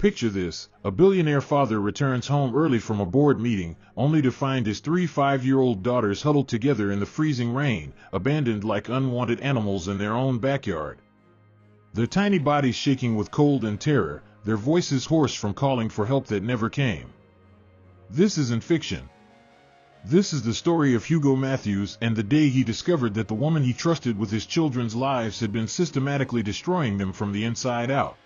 Picture this: a billionaire father returns home early from a board meeting, only to find his three 5-year-old daughters huddled together in the freezing rain, abandoned like unwanted animals in their own backyard. Their tiny bodies shaking with cold and terror, their voices hoarse from calling for help that never came. This isn't fiction. This is the story of Hugo Matthews and the day he discovered that the woman he trusted with his children's lives had been systematically destroying them from the inside out.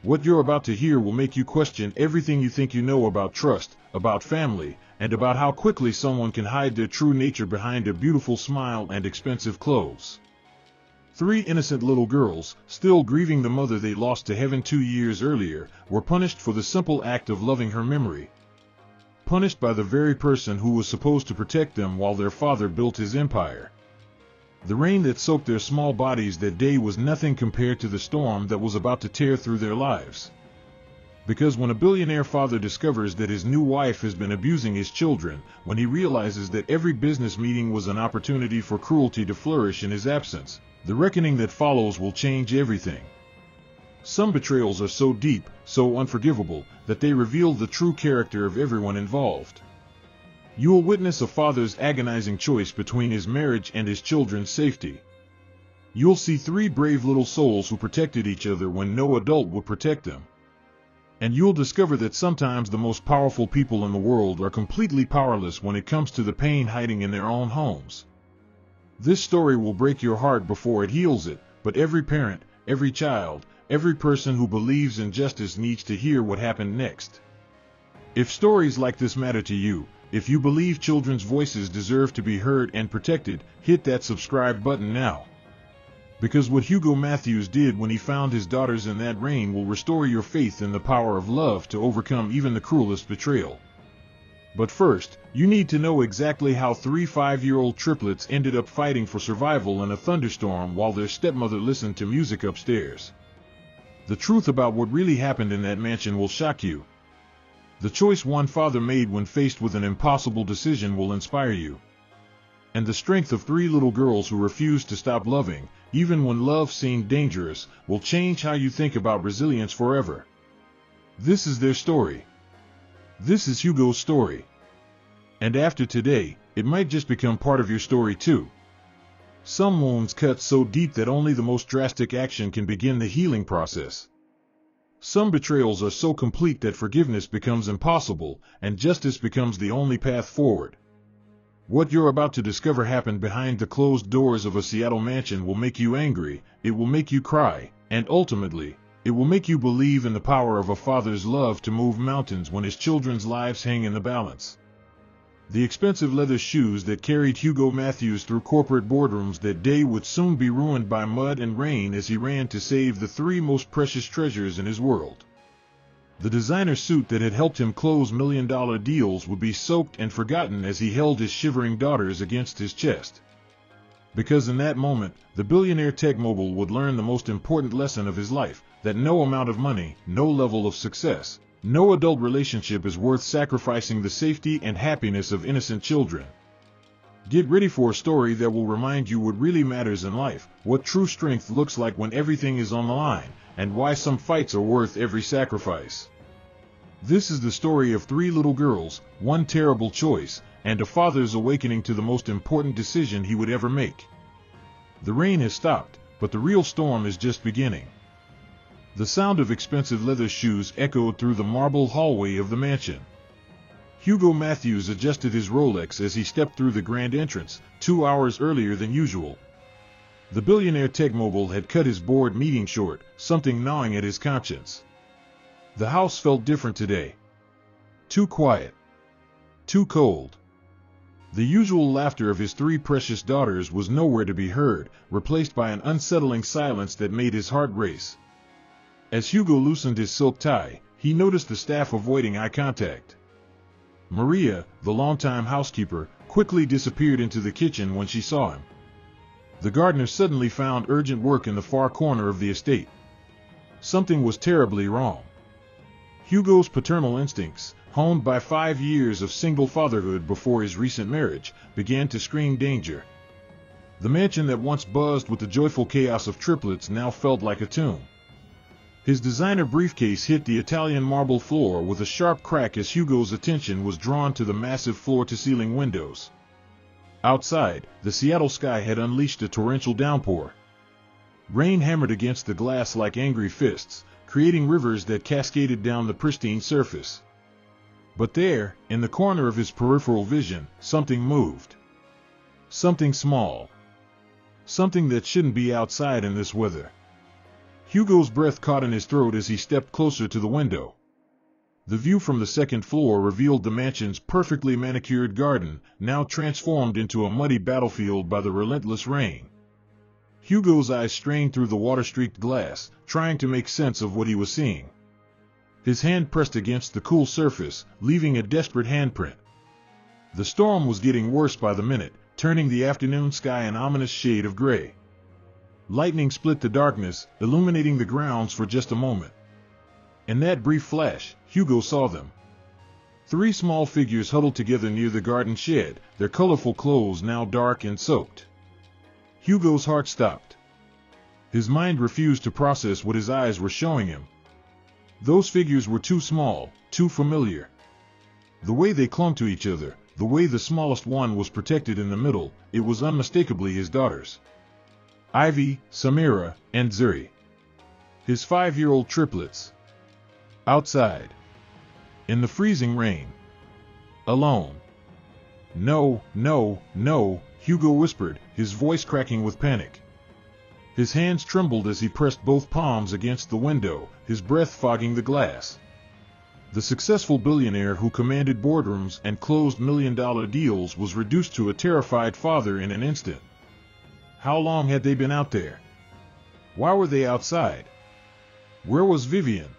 What you're about to hear will make you question everything you think you know about trust, about family, and about how quickly someone can hide their true nature behind a beautiful smile and expensive clothes. 3 innocent little girls, still grieving the mother they lost to heaven 2 years earlier, were punished for the simple act of loving her memory. Punished by the very person who was supposed to protect them while their father built his empire. The rain that soaked their small bodies that day was nothing compared to the storm that was about to tear through their lives. Because when a billionaire father discovers that his new wife has been abusing his children, when he realizes that every business meeting was an opportunity for cruelty to flourish in his absence, the reckoning that follows will change everything. Some betrayals are so deep, so unforgivable, that they reveal the true character of everyone involved. You will witness a father's agonizing choice between his marriage and his children's safety. You'll see 3 brave little souls who protected each other when no adult would protect them. And you'll discover that sometimes the most powerful people in the world are completely powerless when it comes to the pain hiding in their own homes. This story will break your heart before it heals it, but every parent, every child, every person who believes in justice needs to hear what happened next. If stories like this matter to you, if you believe children's voices deserve to be heard and protected, hit that subscribe button now. Because what Hugo Matthews did when he found his daughters in that rain will restore your faith in the power of love to overcome even the cruelest betrayal. But first, you need to know exactly how 3 5-year-old triplets ended up fighting for survival in a thunderstorm while their stepmother listened to music upstairs. The truth about what really happened in that mansion will shock you. The choice one father made when faced with an impossible decision will inspire you. And the strength of 3 little girls who refused to stop loving, even when love seemed dangerous, will change how you think about resilience forever. This is their story. This is Hugo's story. And after today, it might just become part of your story too. Some wounds cut so deep that only the most drastic action can begin the healing process. Some betrayals are so complete that forgiveness becomes impossible, and justice becomes the only path forward. What you're about to discover happened behind the closed doors of a Seattle mansion will make you angry, it will make you cry, and ultimately, it will make you believe in the power of a father's love to move mountains when his children's lives hang in the balance. The expensive leather shoes that carried Hugo Matthews through corporate boardrooms that day would soon be ruined by mud and rain as he ran to save the 3 most precious treasures in his world. The designer suit that had helped him close million-dollar deals would be soaked and forgotten as he held his shivering daughters against his chest. Because in that moment, the billionaire tech mogul would learn the most important lesson of his life, that no amount of money, no level of success, no adult relationship is worth sacrificing the safety and happiness of innocent children. Get ready for a story that will remind you what really matters in life, what true strength looks like when everything is on the line, and why some fights are worth every sacrifice. This is the story of 3 little girls, 1 terrible choice, and a father's awakening to the most important decision he would ever make. The rain has stopped, but the real storm is just beginning. The sound of expensive leather shoes echoed through the marble hallway of the mansion. Hugo Matthews adjusted his Rolex as he stepped through the grand entrance, 2 hours earlier than usual. The billionaire tech mogul had cut his board meeting short, something gnawing at his conscience. The house felt different today. Too quiet. Too cold. The usual laughter of his 3 precious daughters was nowhere to be heard, replaced by an unsettling silence that made his heart race. As Hugo loosened his silk tie, he noticed the staff avoiding eye contact. Maria, the longtime housekeeper, quickly disappeared into the kitchen when she saw him. The gardener suddenly found urgent work in the far corner of the estate. Something was terribly wrong. Hugo's paternal instincts, honed by 5 years of single fatherhood before his recent marriage, began to scream danger. The mansion that once buzzed with the joyful chaos of triplets now felt like a tomb. His designer briefcase hit the Italian marble floor with a sharp crack as Hugo's attention was drawn to the massive floor-to-ceiling windows. Outside, the Seattle sky had unleashed a torrential downpour. Rain hammered against the glass like angry fists, creating rivers that cascaded down the pristine surface. But there, in the corner of his peripheral vision, something moved. Something small. Something that shouldn't be outside in this weather. Hugo's breath caught in his throat as he stepped closer to the window. The view from the second floor revealed the mansion's perfectly manicured garden, now transformed into a muddy battlefield by the relentless rain. Hugo's eyes strained through the water-streaked glass, trying to make sense of what he was seeing. His hand pressed against the cool surface, leaving a desperate handprint. The storm was getting worse by the minute, turning the afternoon sky an ominous shade of gray. Lightning split the darkness, illuminating the grounds for just a moment. In that brief flash, Hugo saw them. 3 small figures huddled together near the garden shed, their colorful clothes now dark and soaked. Hugo's heart stopped. His mind refused to process what his eyes were showing him. Those figures were too small, too familiar. The way they clung to each other, the way the smallest one was protected in the middle, it was unmistakably his daughters. Ivy, Samira, and Zuri. His 5-year-old triplets. Outside. In the freezing rain. Alone. No, no, no, Hugo whispered, his voice cracking with panic. His hands trembled as he pressed both palms against the window, his breath fogging the glass. The successful billionaire who commanded boardrooms and closed million-dollar deals was reduced to a terrified father in an instant. How long had they been out there? Why were they outside? Where was Vivian?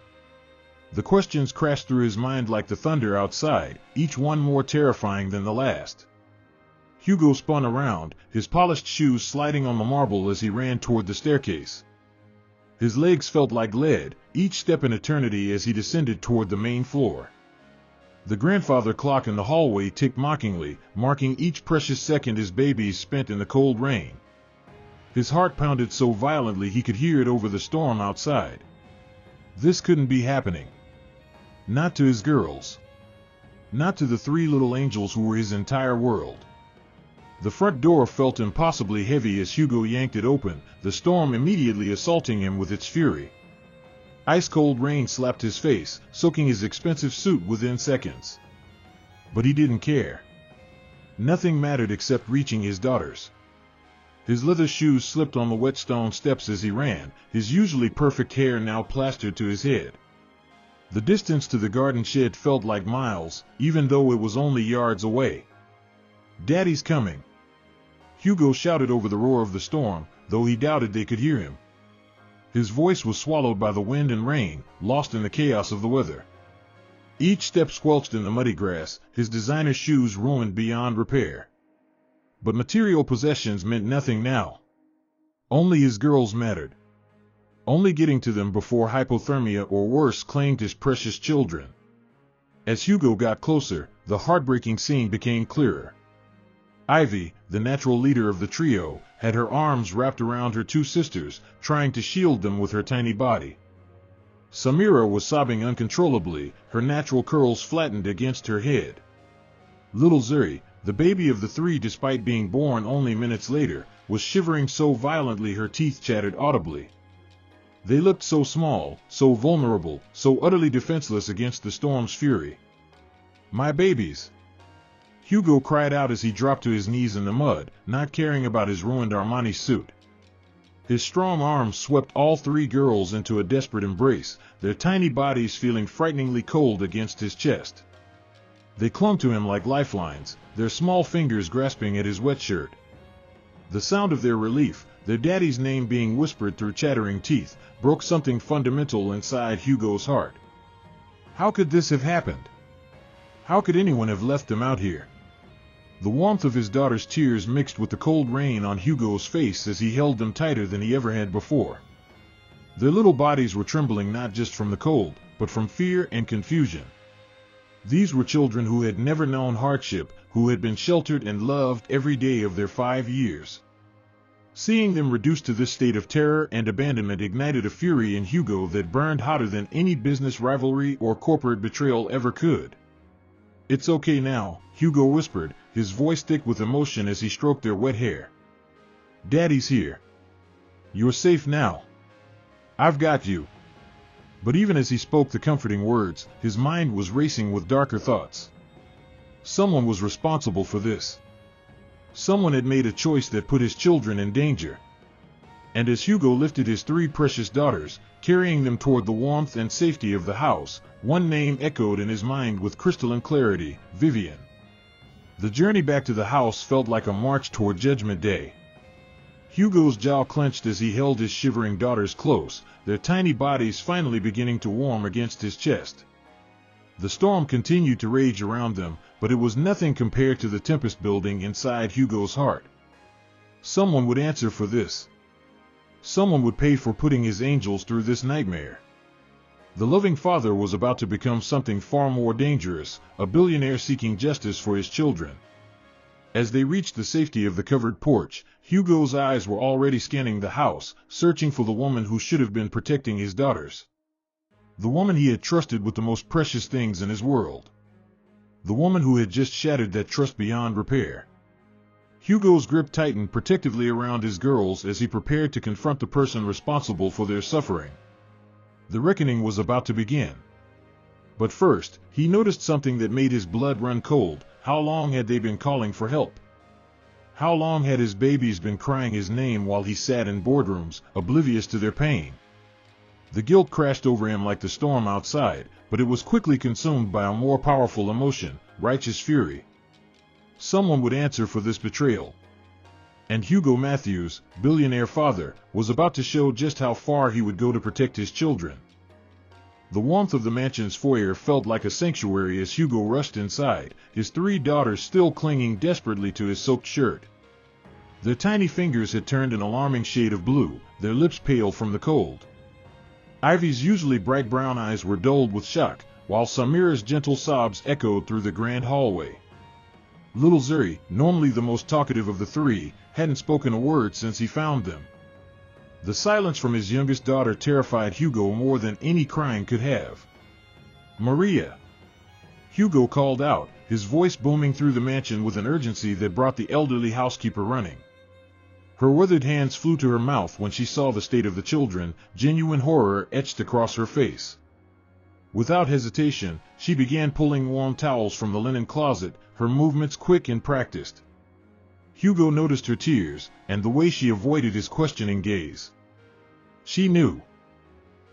The questions crashed through his mind like the thunder outside, each one more terrifying than the last. Hugo spun around, his polished shoes sliding on the marble as he ran toward the staircase. His legs felt like lead, each step an eternity as he descended toward the main floor. The grandfather clock in the hallway ticked mockingly, marking each precious second his babies spent in the cold rain. His heart pounded so violently he could hear it over the storm outside. This couldn't be happening. Not to his girls. Not to the 3 little angels who were his entire world. The front door felt impossibly heavy as Hugo yanked it open, the storm immediately assaulting him with its fury. Ice-cold rain slapped his face, soaking his expensive suit within seconds. But he didn't care. Nothing mattered except reaching his daughters. His leather shoes slipped on the wet stone steps as he ran, his usually perfect hair now plastered to his head. The distance to the garden shed felt like miles, even though it was only yards away. "Daddy's coming!" Hugo shouted over the roar of the storm, though he doubted they could hear him. His voice was swallowed by the wind and rain, lost in the chaos of the weather. Each step squelched in the muddy grass, his designer shoes ruined beyond repair. But material possessions meant nothing now. Only his girls mattered. Only getting to them before hypothermia or worse claimed his precious children. As Hugo got closer, the heartbreaking scene became clearer. Ivy, the natural leader of the trio, had her arms wrapped around her 2 sisters, trying to shield them with her tiny body. Samira was sobbing uncontrollably, her natural curls flattened against her head. Little Zuri, the baby of the 3 despite being born only minutes later, was shivering so violently her teeth chattered audibly. They looked so small, so vulnerable, so utterly defenseless against the storm's fury. "My babies!" Hugo cried out as he dropped to his knees in the mud, not caring about his ruined Armani suit. His strong arms swept all 3 girls into a desperate embrace, their tiny bodies feeling frighteningly cold against his chest. They clung to him like lifelines, their small fingers grasping at his wet shirt. The sound of their relief, their daddy's name being whispered through chattering teeth, broke something fundamental inside Hugo's heart. How could this have happened? How could anyone have left them out here? The warmth of his daughter's tears mixed with the cold rain on Hugo's face as he held them tighter than he ever had before. Their little bodies were trembling not just from the cold, but from fear and confusion. These were children who had never known hardship, who had been sheltered and loved every day of their 5 years. Seeing them reduced to this state of terror and abandonment ignited a fury in Hugo that burned hotter than any business rivalry or corporate betrayal ever could. "It's okay now," Hugo whispered, his voice thick with emotion as he stroked their wet hair. "Daddy's here. You're safe now. I've got you." But even as he spoke the comforting words, his mind was racing with darker thoughts. Someone was responsible for this. Someone had made a choice that put his children in danger. And as Hugo lifted his 3 precious daughters, carrying them toward the warmth and safety of the house, one name echoed in his mind with crystalline clarity: Vivian. The journey back to the house felt like a march toward Judgment Day. Hugo's jaw clenched as he held his shivering daughters close, their tiny bodies finally beginning to warm against his chest. The storm continued to rage around them, but it was nothing compared to the tempest building inside Hugo's heart. Someone would answer for this. Someone would pay for putting his angels through this nightmare. The loving father was about to become something far more dangerous, a billionaire seeking justice for his children. As they reached the safety of the covered porch, Hugo's eyes were already scanning the house, searching for the woman who should have been protecting his daughters. The woman he had trusted with the most precious things in his world. The woman who had just shattered that trust beyond repair. Hugo's grip tightened protectively around his girls as he prepared to confront the person responsible for their suffering. The reckoning was about to begin. But first, he noticed something that made his blood run cold. How long had they been calling for help? How long had his babies been crying his name while he sat in boardrooms, oblivious to their pain? The guilt crashed over him like the storm outside, but it was quickly consumed by a more powerful emotion: righteous fury. Someone would answer for this betrayal. And Hugo Matthews, billionaire father, was about to show just how far he would go to protect his children. The warmth of the mansion's foyer felt like a sanctuary as Hugo rushed inside, his 3 daughters still clinging desperately to his soaked shirt. Their tiny fingers had turned an alarming shade of blue, their lips pale from the cold. Ivy's usually bright brown eyes were dulled with shock, while Samira's gentle sobs echoed through the grand hallway. Little Zuri, normally the most talkative of the 3, hadn't spoken a word since he found them. The silence from his youngest daughter terrified Hugo more than any crying could have. "Maria!" Hugo called out, his voice booming through the mansion with an urgency that brought the elderly housekeeper running. Her withered hands flew to her mouth when she saw the state of the children, genuine horror etched across her face. Without hesitation, she began pulling warm towels from the linen closet, her movements quick and practiced. Hugo noticed her tears, and the way she avoided his questioning gaze. She knew.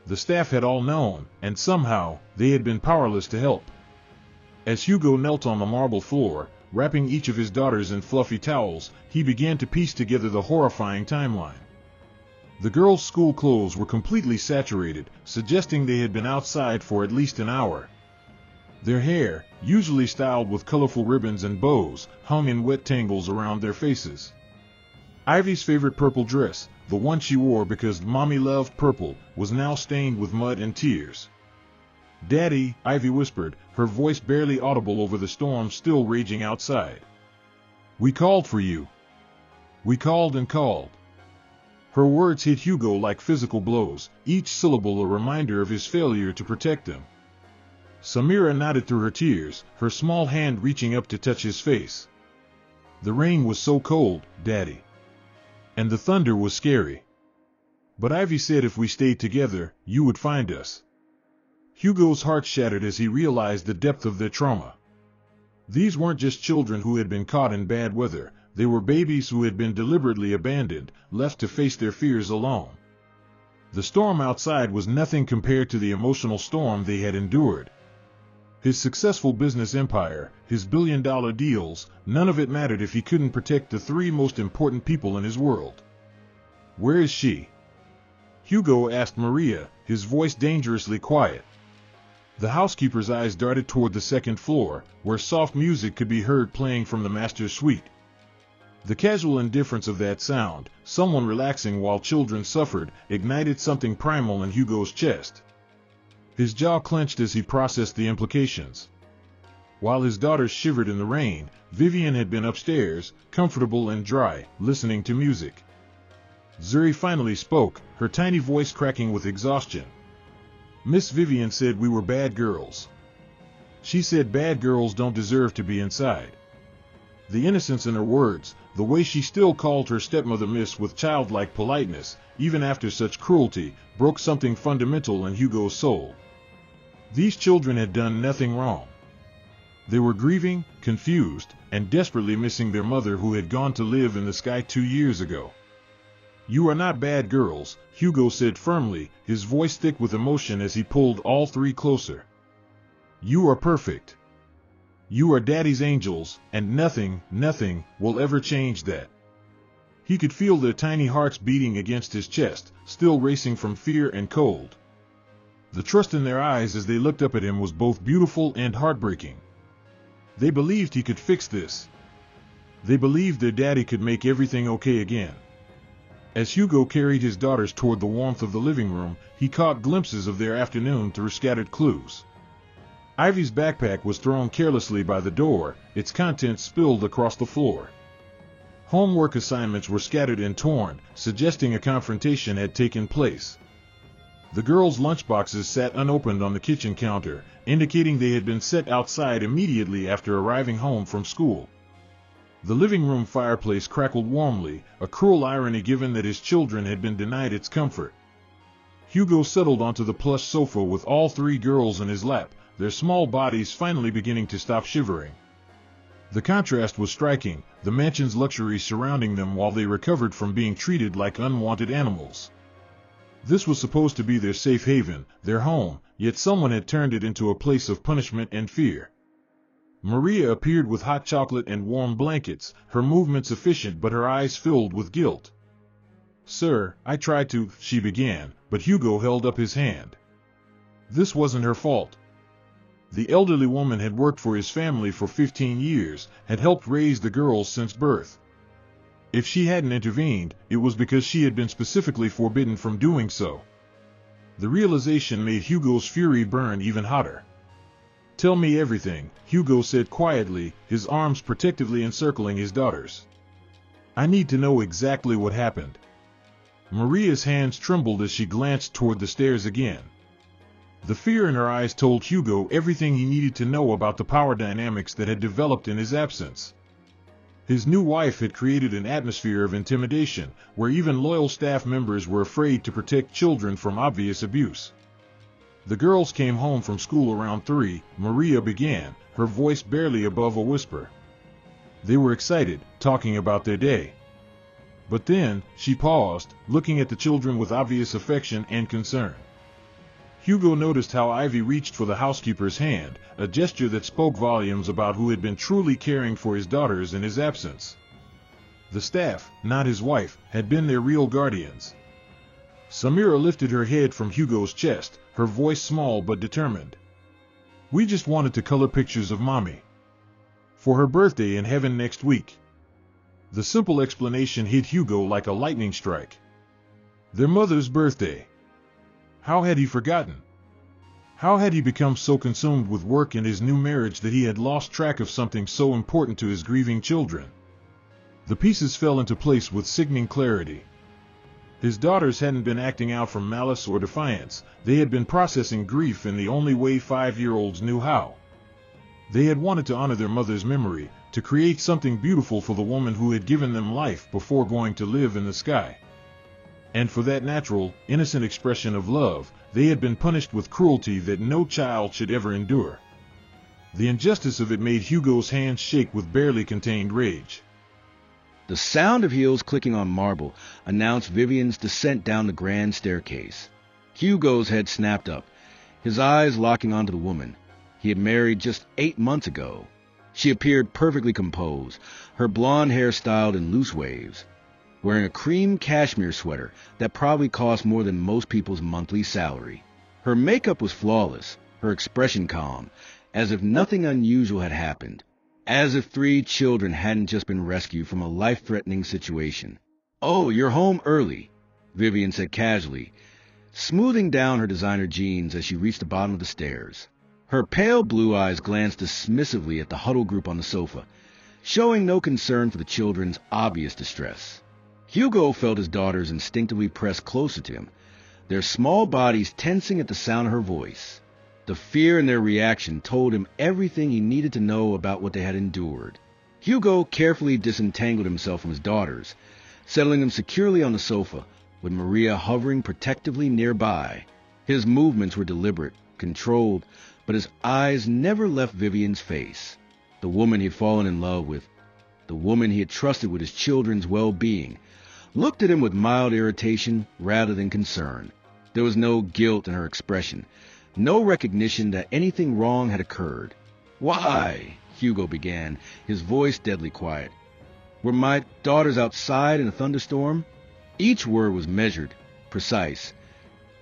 The staff had all known, and somehow, they had been powerless to help. As Hugo knelt on the marble floor, wrapping each of his daughters in fluffy towels, he began to piece together the horrifying timeline. The girls' school clothes were completely saturated, suggesting they had been outside for at least an hour. Their hair, usually styled with colorful ribbons and bows, hung in wet tangles around their faces. Ivy's favorite purple dress, the one she wore because Mommy loved purple, was now stained with mud and tears. "Daddy," Ivy whispered, her voice barely audible over the storm still raging outside. "We called for you. We called and called." Her words hit Hugo like physical blows, each syllable a reminder of his failure to protect them. Samira nodded through her tears, her small hand reaching up to touch his face. "The rain was so cold, Daddy. And the thunder was scary. But Ivy said if we stayed together, you would find us." Hugo's heart shattered as he realized the depth of their trauma. These weren't just children who had been caught in bad weather, they were babies who had been deliberately abandoned, left to face their fears alone. The storm outside was nothing compared to the emotional storm they had endured. His successful business empire, his billion-dollar deals, none of it mattered if he couldn't protect the 3 most important people in his world. "Where is she?" Hugo asked Maria, his voice dangerously quiet. The housekeeper's eyes darted toward the 2nd floor, where soft music could be heard playing from the master's suite. The casual indifference of that sound, someone relaxing while children suffered, ignited something primal in Hugo's chest. His jaw clenched as he processed the implications. While his daughters shivered in the rain, Vivian had been upstairs, comfortable and dry, listening to music. Zuri finally spoke, her tiny voice cracking with exhaustion. Miss Vivian said we were bad girls. She said bad girls don't deserve to be inside. The innocence in her words, the way she still called her stepmother miss with childlike politeness, even after such cruelty, broke something fundamental in Hugo's soul. These children had done nothing wrong. They were grieving, confused, and desperately missing their mother who had gone to live in the sky 2 years ago. You are not bad girls, Hugo said firmly, his voice thick with emotion as he pulled all three closer. You are perfect. You are Daddy's angels, and nothing will ever change that. He could feel their tiny hearts beating against his chest, still racing from fear and cold. The trust in their eyes as they looked up at him was both beautiful and heartbreaking. They believed he could fix this. They believed their daddy could make everything okay again. As Hugo carried his daughters toward the warmth of the living room, he caught glimpses of their afternoon through scattered clues. Ivy's backpack was thrown carelessly by the door, its contents spilled across the floor. Homework assignments were scattered and torn, suggesting a confrontation had taken place. The girls' lunchboxes sat unopened on the kitchen counter, indicating they had been set outside immediately after arriving home from school. The living room fireplace crackled warmly, a cruel irony given that his children had been denied its comfort. Hugo settled onto the plush sofa with all three girls in his lap, their small bodies finally beginning to stop shivering. The contrast was striking, the mansion's luxury surrounding them while they recovered from being treated like unwanted animals. This was supposed to be their safe haven, their home, yet someone had turned it into a place of punishment and fear. Maria appeared with hot chocolate and warm blankets, her movements efficient but her eyes filled with guilt. Sir, I tried to, she began, but Hugo held up his hand. This wasn't her fault. The elderly woman had worked for his family for 15 years, had helped raise the girls since birth. If she hadn't intervened, it was because she had been specifically forbidden from doing so. The realization made Hugo's fury burn even hotter. Tell me everything, Hugo said quietly, his arms protectively encircling his daughters. I need to know exactly what happened. Maria's hands trembled as she glanced toward the stairs again. The fear in her eyes told Hugo everything he needed to know about the power dynamics that had developed in his absence. His new wife had created an atmosphere of intimidation, where even loyal staff members were afraid to protect children from obvious abuse. The girls came home from school around 3, Maria began, her voice barely above a whisper. They were excited, talking about their day. But then, she paused, looking at the children with obvious affection and concern. Hugo noticed how Ivy reached for the housekeeper's hand, a gesture that spoke volumes about who had been truly caring for his daughters in his absence. The staff, not his wife, had been their real guardians. Samira lifted her head from Hugo's chest, her voice small but determined. We just wanted to color pictures of Mommy. For her birthday in heaven next week. The simple explanation hit Hugo like a lightning strike. Their mother's birthday. How had he forgotten? How had he become so consumed with work and his new marriage that he had lost track of something so important to his grieving children? The pieces fell into place with sickening clarity. His daughters hadn't been acting out from malice or defiance, they had been processing grief in the only way 5-year-olds knew how. They had wanted to honor their mother's memory, to create something beautiful for the woman who had given them life before going to live in the sky. And for that natural, innocent expression of love, they had been punished with cruelty that no child should ever endure. The injustice of it made Hugo's hands shake with barely contained rage. The sound of heels clicking on marble announced Vivian's descent down the grand staircase. Hugo's head snapped up, his eyes locking onto the woman he had married just 8 months ago. She appeared perfectly composed, her blonde hair styled in loose waves, wearing a cream cashmere sweater that probably cost more than most people's monthly salary. Her makeup was flawless, her expression calm, as if nothing unusual had happened. As if 3 children hadn't just been rescued from a life-threatening situation. "Oh, you're home early," Vivian said casually, smoothing down her designer jeans as she reached the bottom of the stairs. Her pale blue eyes glanced dismissively at the huddled group on the sofa, showing no concern for the children's obvious distress. Hugo felt his daughters instinctively press closer to him, their small bodies tensing at the sound of her voice. The fear in their reaction told him everything he needed to know about what they had endured. Hugo carefully disentangled himself from his daughters, settling them securely on the sofa, with Maria hovering protectively nearby. His movements were deliberate, controlled, but his eyes never left Vivian's face. The woman he had fallen in love with, the woman he had trusted with his children's well-being, looked at him with mild irritation rather than concern. There was no guilt in her expression, no recognition that anything wrong had occurred. "Why?" Hugo began, his voice deadly quiet. "Were my daughters outside in a thunderstorm?" Each word was measured, precise,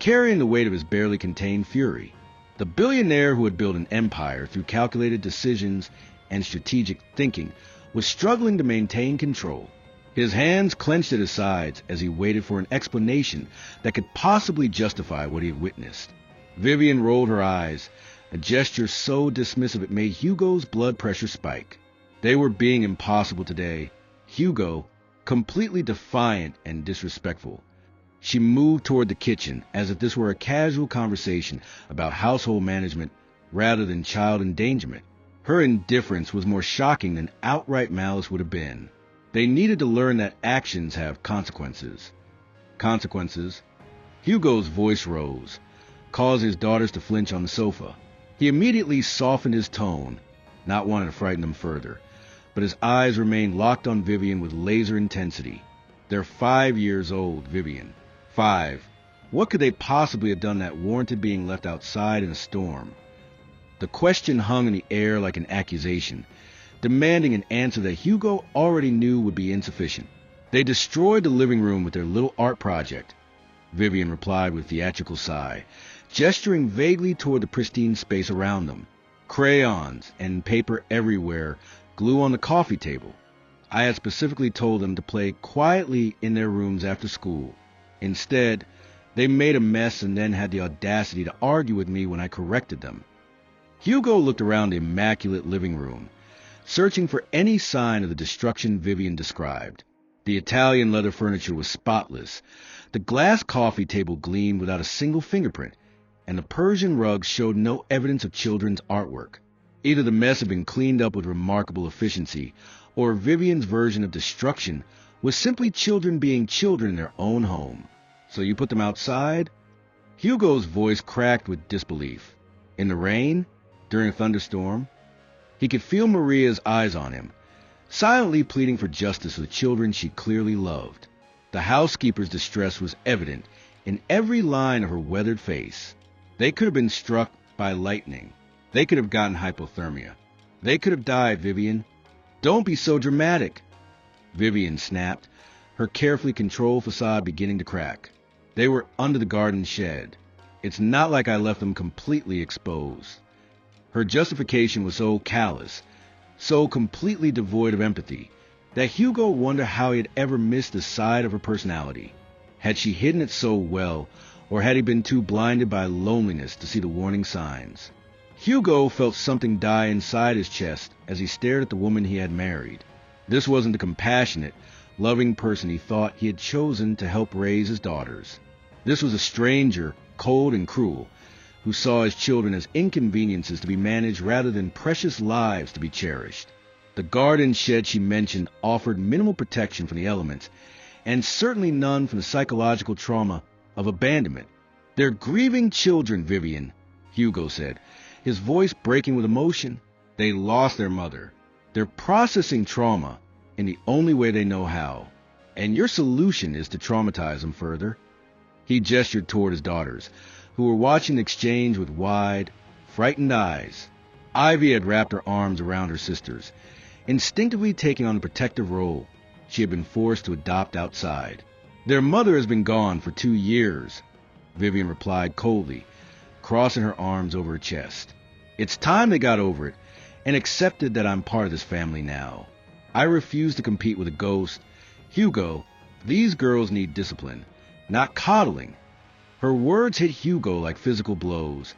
carrying the weight of his barely contained fury. The billionaire who had built an empire through calculated decisions and strategic thinking was struggling to maintain control. His hands clenched at his sides as he waited for an explanation that could possibly justify what he had witnessed. Vivian rolled her eyes, a gesture so dismissive it made Hugo's blood pressure spike. They were being impossible today. Hugo, completely defiant and disrespectful. She moved toward the kitchen as if this were a casual conversation about household management rather than child endangerment. Her indifference was more shocking than outright malice would have been. They needed to learn that actions have consequences. Consequences? Hugo's voice rose, caused his daughters to flinch on the sofa. He immediately softened his tone, not wanting to frighten them further, but his eyes remained locked on Vivian with laser intensity. They're 5 years old, Vivian. 5. What could they possibly have done that warranted being left outside in a storm? The question hung in the air like an accusation, demanding an answer that Hugo already knew would be insufficient. They destroyed the living room with their little art project, Vivian replied with a theatrical sigh, gesturing vaguely toward the pristine space around them. Crayons and paper everywhere, glue on the coffee table. I had specifically told them to play quietly in their rooms after school. Instead, they made a mess and then had the audacity to argue with me when I corrected them. Hugo looked around the immaculate living room, searching for any sign of the destruction Vivian described. The Italian leather furniture was spotless. The glass coffee table gleamed without a single fingerprint, and the Persian rugs showed no evidence of children's artwork. Either the mess had been cleaned up with remarkable efficiency, or Vivian's version of destruction was simply children being children in their own home. "So you put them outside?" Hugo's voice cracked with disbelief. "In the rain? During a thunderstorm?" He could feel Maria's eyes on him, silently pleading for justice for the children she clearly loved. The housekeeper's distress was evident in every line of her weathered face. They could have been struck by lightning. They could have gotten hypothermia. They could have died, Vivian. "Don't be so dramatic," Vivian snapped, her carefully controlled facade beginning to crack. "They were under the garden shed. It's not like I left them completely exposed." Her justification was so callous, so completely devoid of empathy, that Hugo wondered how he had ever missed the side of her personality. Had she hidden it so well, or had he been too blinded by loneliness to see the warning signs? Hugo felt something die inside his chest as he stared at the woman he had married. This wasn't the compassionate, loving person he thought he had chosen to help raise his daughters. This was a stranger, cold and cruel, who saw his children as inconveniences to be managed rather than precious lives to be cherished. The garden shed she mentioned offered minimal protection from the elements, and certainly none from the psychological trauma of abandonment. "They're grieving children, Vivian," Hugo said, his voice breaking with emotion. "They lost their mother. They're processing trauma in the only way they know how. And your solution is to traumatize them further." He gestured toward his daughters, who were watching the exchange with wide, frightened eyes. Ivy had wrapped her arms around her sisters, instinctively taking on the protective role she had been forced to adopt outside. "Their mother has been gone for 2 years," Vivian replied coldly, crossing her arms over her chest. "It's time they got over it and accepted that I'm part of this family now. I refuse to compete with a ghost. Hugo, these girls need discipline, not coddling." Her words hit Hugo like physical blows,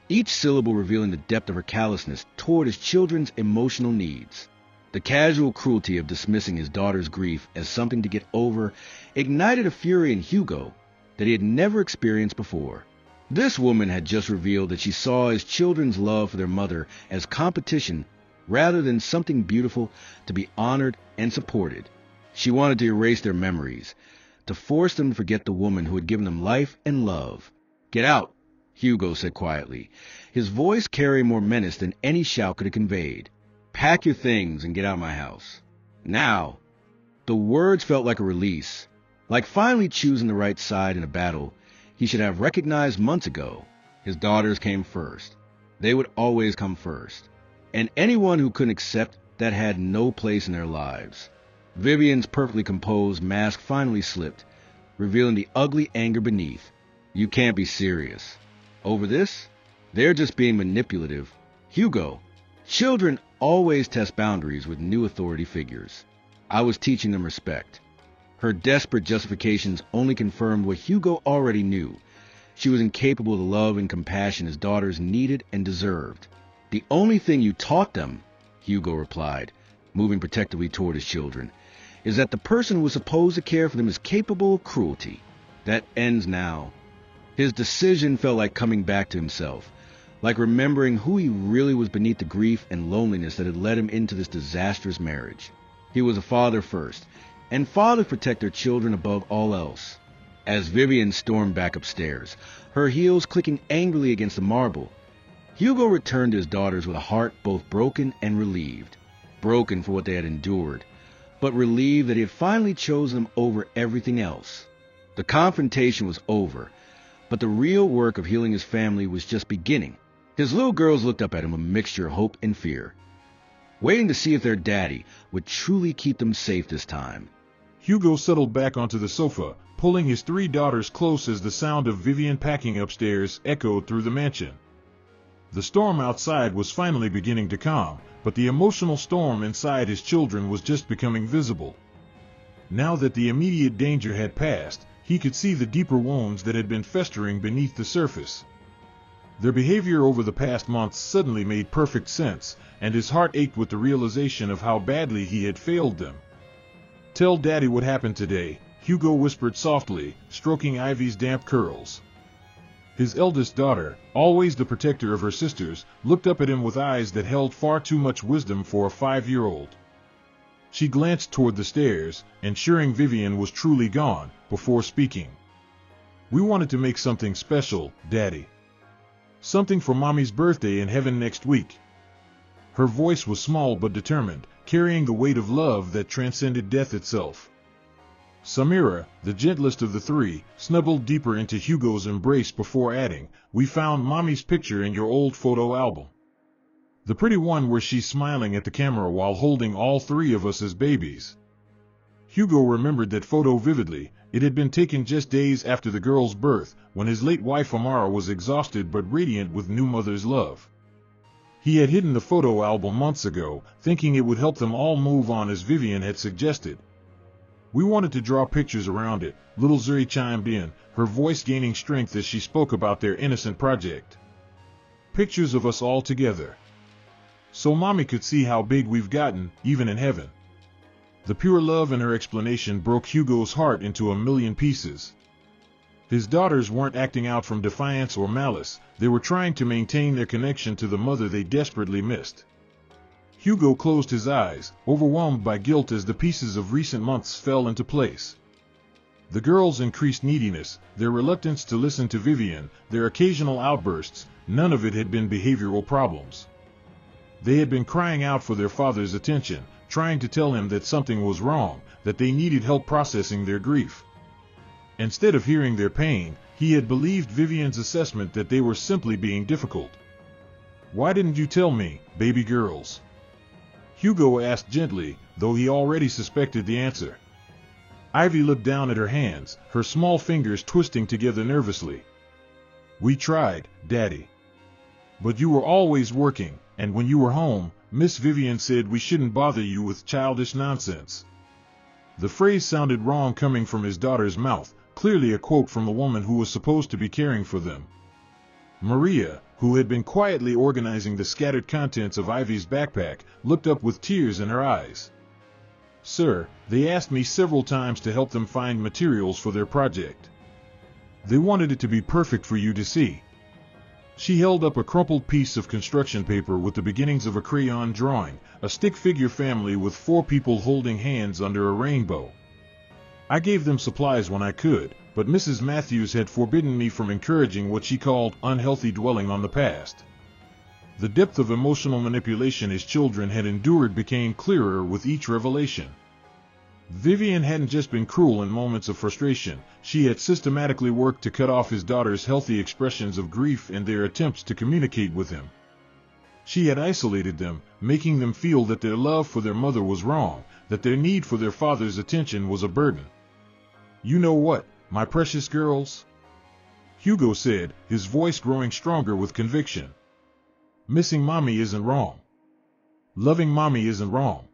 each syllable revealing the depth of her callousness toward his children's emotional needs. The casual cruelty of dismissing his daughter's grief as something to get over ignited a fury in Hugo that he had never experienced before. This woman had just revealed that she saw his children's love for their mother as competition rather than something beautiful to be honored and supported. She wanted to erase their memories, to force them to forget the woman who had given them life and love. "Get out," Hugo said quietly, his voice carrying more menace than any shout could have conveyed. "Pack your things and get out of my house. Now." The words felt like a release, like finally choosing the right side in a battle he should have recognized months ago. His daughters came first. They would always come first. And anyone who couldn't accept that had no place in their lives. Vivian's perfectly composed mask finally slipped, revealing the ugly anger beneath. "You can't be serious. Over this? They're just being manipulative. Hugo, children always test boundaries with new authority figures. I was teaching them respect." Her desperate justifications only confirmed what Hugo already knew. She was incapable of the love and compassion his daughters needed and deserved. "The only thing you taught them," Hugo replied, moving protectively toward his children, "is that the person who was supposed to care for them is capable of cruelty. That ends now." His decision felt like coming back to himself, like remembering who he really was beneath the grief and loneliness that had led him into this disastrous marriage. He was a father first, and fathers protect their children above all else. As Vivian stormed back upstairs, her heels clicking angrily against the marble, Hugo returned to his daughters with a heart both broken and relieved. Broken for what they had endured, but relieved that he had finally chosen them over everything else. The confrontation was over, but the real work of healing his family was just beginning. His little girls looked up at him with a mixture of hope and fear, waiting to see if their daddy would truly keep them safe this time. Hugo settled back onto the sofa, pulling his three daughters close as the sound of Vivian packing upstairs echoed through the mansion. The storm outside was finally beginning to calm, but the emotional storm inside his children was just becoming visible. Now that the immediate danger had passed, he could see the deeper wounds that had been festering beneath the surface. Their behavior over the past months suddenly made perfect sense, and his heart ached with the realization of how badly he had failed them. "Tell Daddy what happened today," Hugo whispered softly, stroking Ivy's damp curls. His eldest daughter, always the protector of her sisters, looked up at him with eyes that held far too much wisdom for a 5-year-old. She glanced toward the stairs, ensuring Vivian was truly gone, before speaking. "We wanted to make something special, Daddy. Something for Mommy's birthday in heaven next week." Her voice was small but determined, carrying the weight of love that transcended death itself. Samira, the gentlest of the three, snuggled deeper into Hugo's embrace before adding, "We found Mommy's picture in your old photo album. The pretty one where she's smiling at the camera while holding all three of us as babies." Hugo remembered that photo vividly. It had been taken just days after the girl's birth, when his late wife Amara was exhausted but radiant with new mother's love. He had hidden the photo album months ago, thinking it would help them all move on as Vivian had suggested. "We wanted to draw pictures around it," little Zuri chimed in, her voice gaining strength as she spoke about their innocent project. "Pictures of us all together. So Mommy could see how big we've gotten, even in heaven." The pure love in her explanation broke Hugo's heart into a million pieces. His daughters weren't acting out from defiance or malice, they were trying to maintain their connection to the mother they desperately missed. Hugo closed his eyes, overwhelmed by guilt as the pieces of recent months fell into place. The girls' increased neediness, their reluctance to listen to Vivian, their occasional outbursts, none of it had been behavioral problems. They had been crying out for their father's attention, trying to tell him that something was wrong, that they needed help processing their grief. Instead of hearing their pain, he had believed Vivian's assessment that they were simply being difficult. "Why didn't you tell me, baby girls?" Hugo asked gently, though he already suspected the answer. Ivy looked down at her hands, her small fingers twisting together nervously. "We tried, Daddy. But you were always working, and when you were home, Miss Vivian said we shouldn't bother you with childish nonsense." The phrase sounded wrong coming from his daughter's mouth, clearly a quote from a woman who was supposed to be caring for them. Maria, who had been quietly organizing the scattered contents of Ivy's backpack, looked up with tears in her eyes. "Sir, they asked me several times to help them find materials for their project. They wanted it to be perfect for you to see." She held up a crumpled piece of construction paper with the beginnings of a crayon drawing, a stick figure family with 4 people holding hands under a rainbow. "I gave them supplies when I could, but Mrs. Matthews had forbidden me from encouraging what she called unhealthy dwelling on the past." The depth of emotional manipulation his children had endured became clearer with each revelation. Vivian hadn't just been cruel in moments of frustration, she had systematically worked to cut off his daughter's healthy expressions of grief in their attempts to communicate with him. She had isolated them, making them feel that their love for their mother was wrong, that their need for their father's attention was a burden. "You know what, my precious girls?" Hugo said, his voice growing stronger with conviction. "Missing mommy isn't wrong. Loving mommy isn't wrong.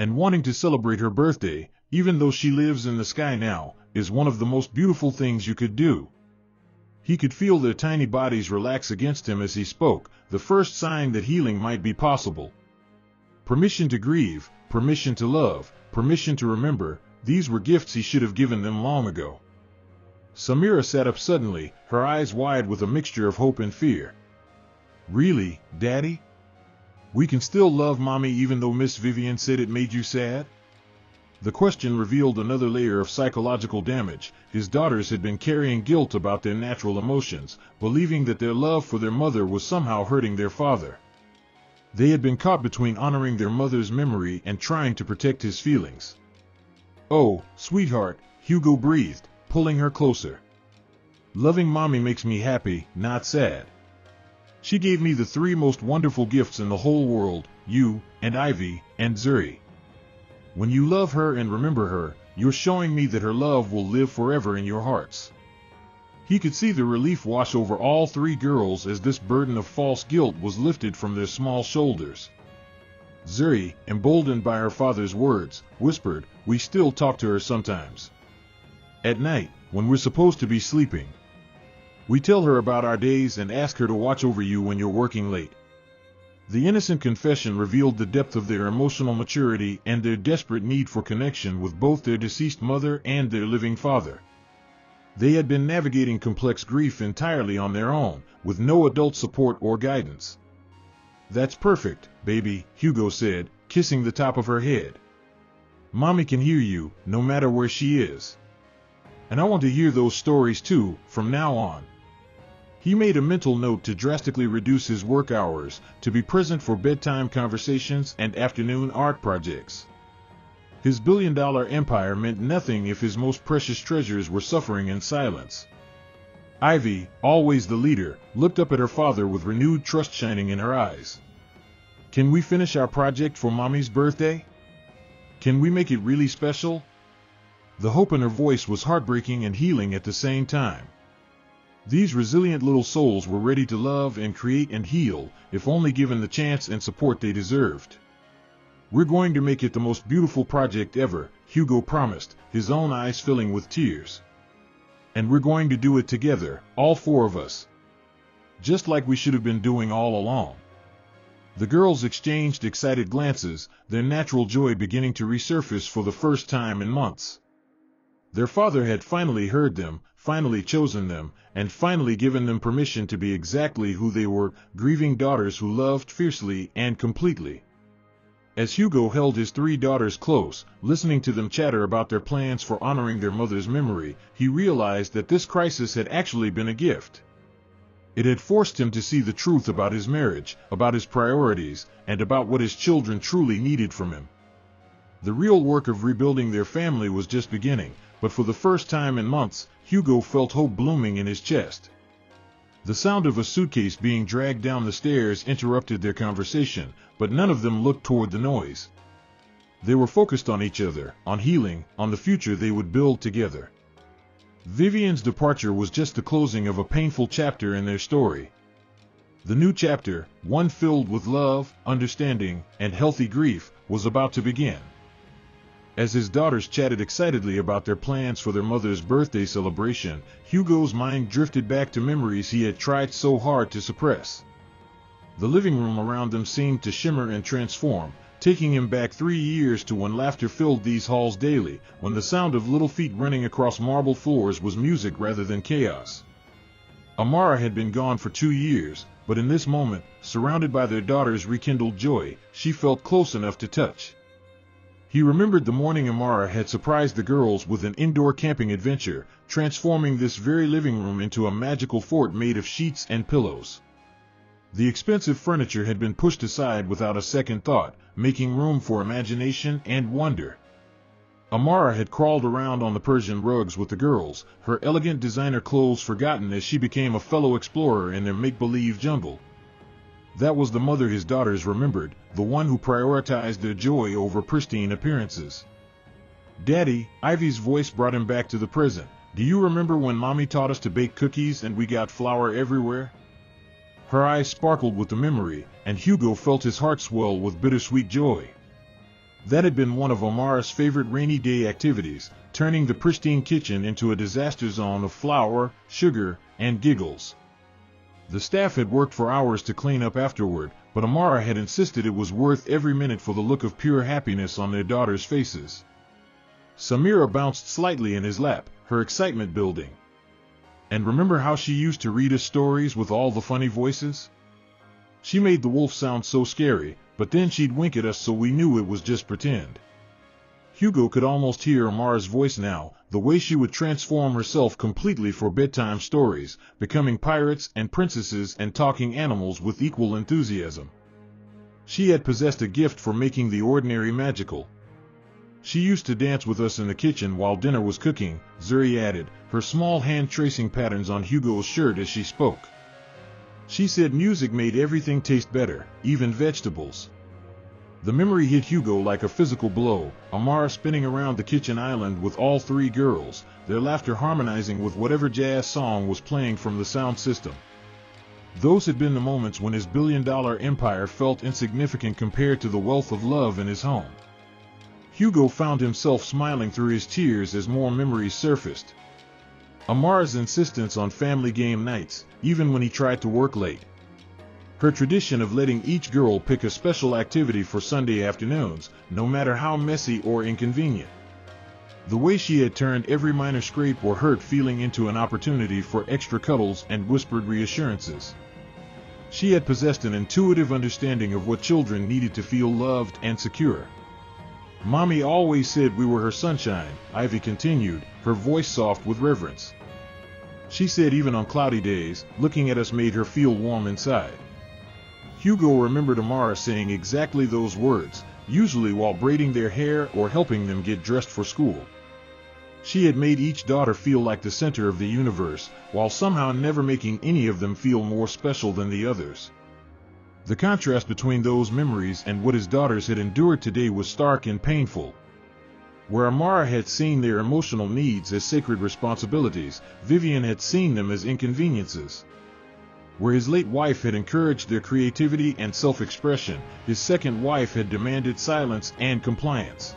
And wanting to celebrate her birthday, even though she lives in the sky now, is one of the most beautiful things you could do." He could feel their tiny bodies relax against him as he spoke, the first sign that healing might be possible. Permission to grieve, permission to love, permission to remember, these were gifts he should have given them long ago. Samira sat up suddenly, her eyes wide with a mixture of hope and fear. "Really, Daddy? We can still love mommy even though Miss Vivian said it made you sad?" The question revealed another layer of psychological damage. His daughters had been carrying guilt about their natural emotions, believing that their love for their mother was somehow hurting their father. They had been caught between honoring their mother's memory and trying to protect his feelings. "Oh, sweetheart," Hugo breathed, pulling her closer. "Loving mommy makes me happy, not sad. She gave me the 3 most wonderful gifts in the whole world, you, and Ivy, and Zuri. When you love her and remember her, you're showing me that her love will live forever in your hearts." He could see the relief wash over all 3 girls as this burden of false guilt was lifted from their small shoulders. Zuri, emboldened by her father's words, whispered, "We still talk to her sometimes. At night, when we're supposed to be sleeping. We tell her about our days and ask her to watch over you when you're working late." The innocent confession revealed the depth of their emotional maturity and their desperate need for connection with both their deceased mother and their living father. They had been navigating complex grief entirely on their own, with no adult support or guidance. "That's perfect, baby," Hugo said, kissing the top of her head. "Mommy can hear you, no matter where she is. And I want to hear those stories too, from now on." He made a mental note to drastically reduce his work hours, to be present for bedtime conversations and afternoon art projects. His billion-dollar empire meant nothing if his most precious treasures were suffering in silence. Ivy, always the leader, looked up at her father with renewed trust shining in her eyes. "Can we finish our project for Mommy's birthday? Can we make it really special?" The hope in her voice was heartbreaking and healing at the same time. These resilient little souls were ready to love and create and heal, if only given the chance and support they deserved. "We're going to make it the most beautiful project ever," Hugo promised, his own eyes filling with tears. "And we're going to do it together, all 4 of us. Just like we should have been doing all along." The girls exchanged excited glances, their natural joy beginning to resurface for the first time in months. Their father had finally heard them, finally chosen them, and finally given them permission to be exactly who they were, grieving daughters who loved fiercely and completely. As Hugo held his 3 daughters close, listening to them chatter about their plans for honoring their mother's memory, he realized that this crisis had actually been a gift. It had forced him to see the truth about his marriage, about his priorities, and about what his children truly needed from him. The real work of rebuilding their family was just beginning, but for the first time in months, Hugo felt hope blooming in his chest. The sound of a suitcase being dragged down the stairs interrupted their conversation, but none of them looked toward the noise. They were focused on each other, on healing, on the future they would build together. Vivian's departure was just the closing of a painful chapter in their story. The new chapter, one filled with love, understanding, and healthy grief, was about to begin. As his daughters chatted excitedly about their plans for their mother's birthday celebration, Hugo's mind drifted back to memories he had tried so hard to suppress. The living room around them seemed to shimmer and transform, taking him back 3 years to when laughter filled these halls daily, when the sound of little feet running across marble floors was music rather than chaos. Amara had been gone for 2 years, but in this moment, surrounded by their daughters' rekindled joy, she felt close enough to touch. He remembered the morning Amara had surprised the girls with an indoor camping adventure, transforming this very living room into a magical fort made of sheets and pillows. The expensive furniture had been pushed aside without a second thought, making room for imagination and wonder. Amara had crawled around on the Persian rugs with the girls, her elegant designer clothes forgotten as she became a fellow explorer in their make-believe jungle. That was the mother his daughters remembered, the one who prioritized their joy over pristine appearances. "Daddy," Ivy's voice brought him back to the present. "Do you remember when Mommy taught us to bake cookies and we got flour everywhere?" Her eyes sparkled with the memory, and Hugo felt his heart swell with bittersweet joy. That had been one of Amara's favorite rainy day activities, turning the pristine kitchen into a disaster zone of flour, sugar, and giggles. The staff had worked for hours to clean up afterward, but Amara had insisted it was worth every minute for the look of pure happiness on their daughters' faces. Samira bounced slightly in his lap, her excitement building. "And remember how she used to read us stories with all the funny voices? She made the wolf sound so scary, but then she'd wink at us so we knew it was just pretend." Hugo could almost hear Amara's voice now, the way she would transform herself completely for bedtime stories, becoming pirates and princesses and talking animals with equal enthusiasm. She had possessed a gift for making the ordinary magical. "She used to dance with us in the kitchen while dinner was cooking," Zuri added, her small hand tracing patterns on Hugo's shirt as she spoke. "She said music made everything taste better, even vegetables." The memory hit Hugo like a physical blow, Amara spinning around the kitchen island with all 3 girls, their laughter harmonizing with whatever jazz song was playing from the sound system. Those had been the moments when his billion-dollar empire felt insignificant compared to the wealth of love in his home. Hugo found himself smiling through his tears as more memories surfaced. Amara's insistence on family game nights, even when he tried to work late. Her tradition of letting each girl pick a special activity for Sunday afternoons, no matter how messy or inconvenient. The way she had turned every minor scrape or hurt feeling into an opportunity for extra cuddles and whispered reassurances. She had possessed an intuitive understanding of what children needed to feel loved and secure. "Mommy always said we were her sunshine," Ivy continued, her voice soft with reverence. "She said even on cloudy days, looking at us made her feel warm inside." Hugo remembered Amara saying exactly those words, usually while braiding their hair or helping them get dressed for school. She had made each daughter feel like the center of the universe, while somehow never making any of them feel more special than the others. The contrast between those memories and what his daughters had endured today was stark and painful. Where Amara had seen their emotional needs as sacred responsibilities, Vivian had seen them as inconveniences. Where his late wife had encouraged their creativity and self-expression, his second wife had demanded silence and compliance.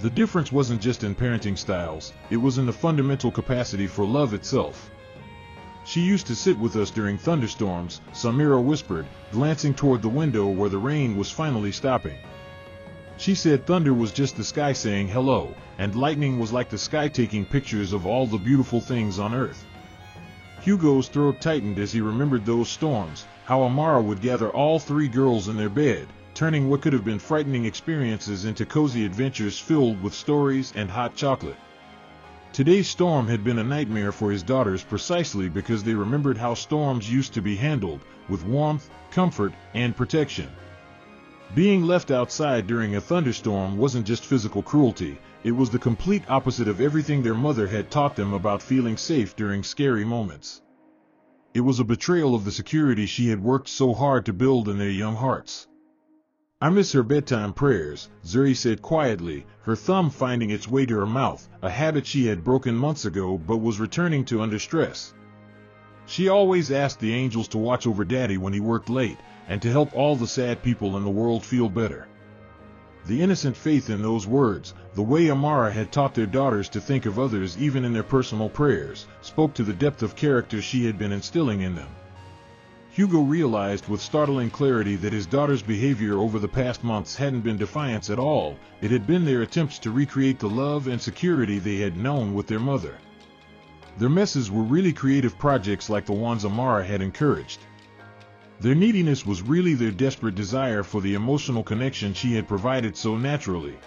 The difference wasn't just in parenting styles, it was in the fundamental capacity for love itself. "She used to sit with us during thunderstorms," Samira whispered, glancing toward the window where the rain was finally stopping. "She said thunder was just the sky saying hello, and lightning was like the sky taking pictures of all the beautiful things on earth." Hugo's throat tightened as he remembered those storms, how Amara would gather all 3 girls in their bed, turning what could have been frightening experiences into cozy adventures filled with stories and hot chocolate. Today's storm had been a nightmare for his daughters precisely because they remembered how storms used to be handled, with warmth, comfort, and protection. Being left outside during a thunderstorm wasn't just physical cruelty, it was the complete opposite of everything their mother had taught them about feeling safe during scary moments. It was a betrayal of the security she had worked so hard to build in their young hearts. "I miss her bedtime prayers," Zuri said quietly, her thumb finding its way to her mouth, a habit she had broken months ago but was returning to under stress. She always asked the angels to watch over Daddy when he worked late, and to help all the sad people in the world feel better. The innocent faith in those words, the way Amara had taught their daughters to think of others even in their personal prayers, spoke to the depth of character she had been instilling in them. Hugo realized with startling clarity that his daughter's behavior over the past months hadn't been defiance at all, it had been their attempts to recreate the love and security they had known with their mother. Their messes were really creative projects like the ones Amara had encouraged. Their neediness was really their desperate desire for the emotional connection she had provided so naturally.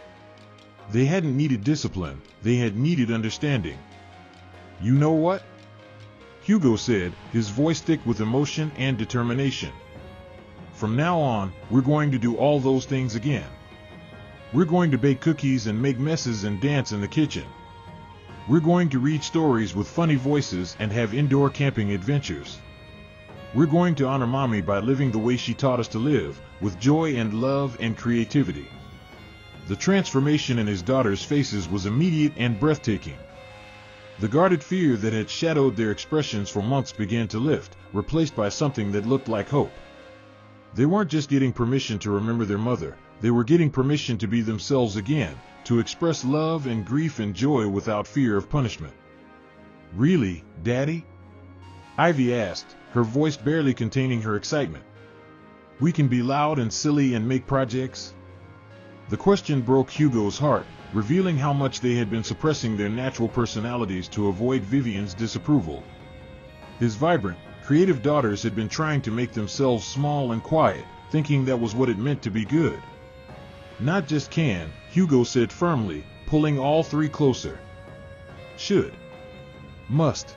They hadn't needed discipline, they had needed understanding. "You know what?" Hugo said, his voice thick with emotion and determination. "From now on, we're going to do all those things again. We're going to bake cookies and make messes and dance in the kitchen. We're going to read stories with funny voices and have indoor camping adventures. We're going to honor Mommy by living the way she taught us to live, with joy and love and creativity." The transformation in his daughters' faces was immediate and breathtaking. The guarded fear that had shadowed their expressions for months began to lift, replaced by something that looked like hope. They weren't just getting permission to remember their mother, they were getting permission to be themselves again, to express love and grief and joy without fear of punishment. "Really, Daddy?" Ivy asked, her voice barely containing her excitement. "We can be loud and silly and make projects?" The question broke Hugo's heart, revealing how much they had been suppressing their natural personalities to avoid Vivian's disapproval. His vibrant, creative daughters had been trying to make themselves small and quiet, thinking that was what it meant to be good. "Not just can," Hugo said firmly, pulling all three closer. "Should. Must.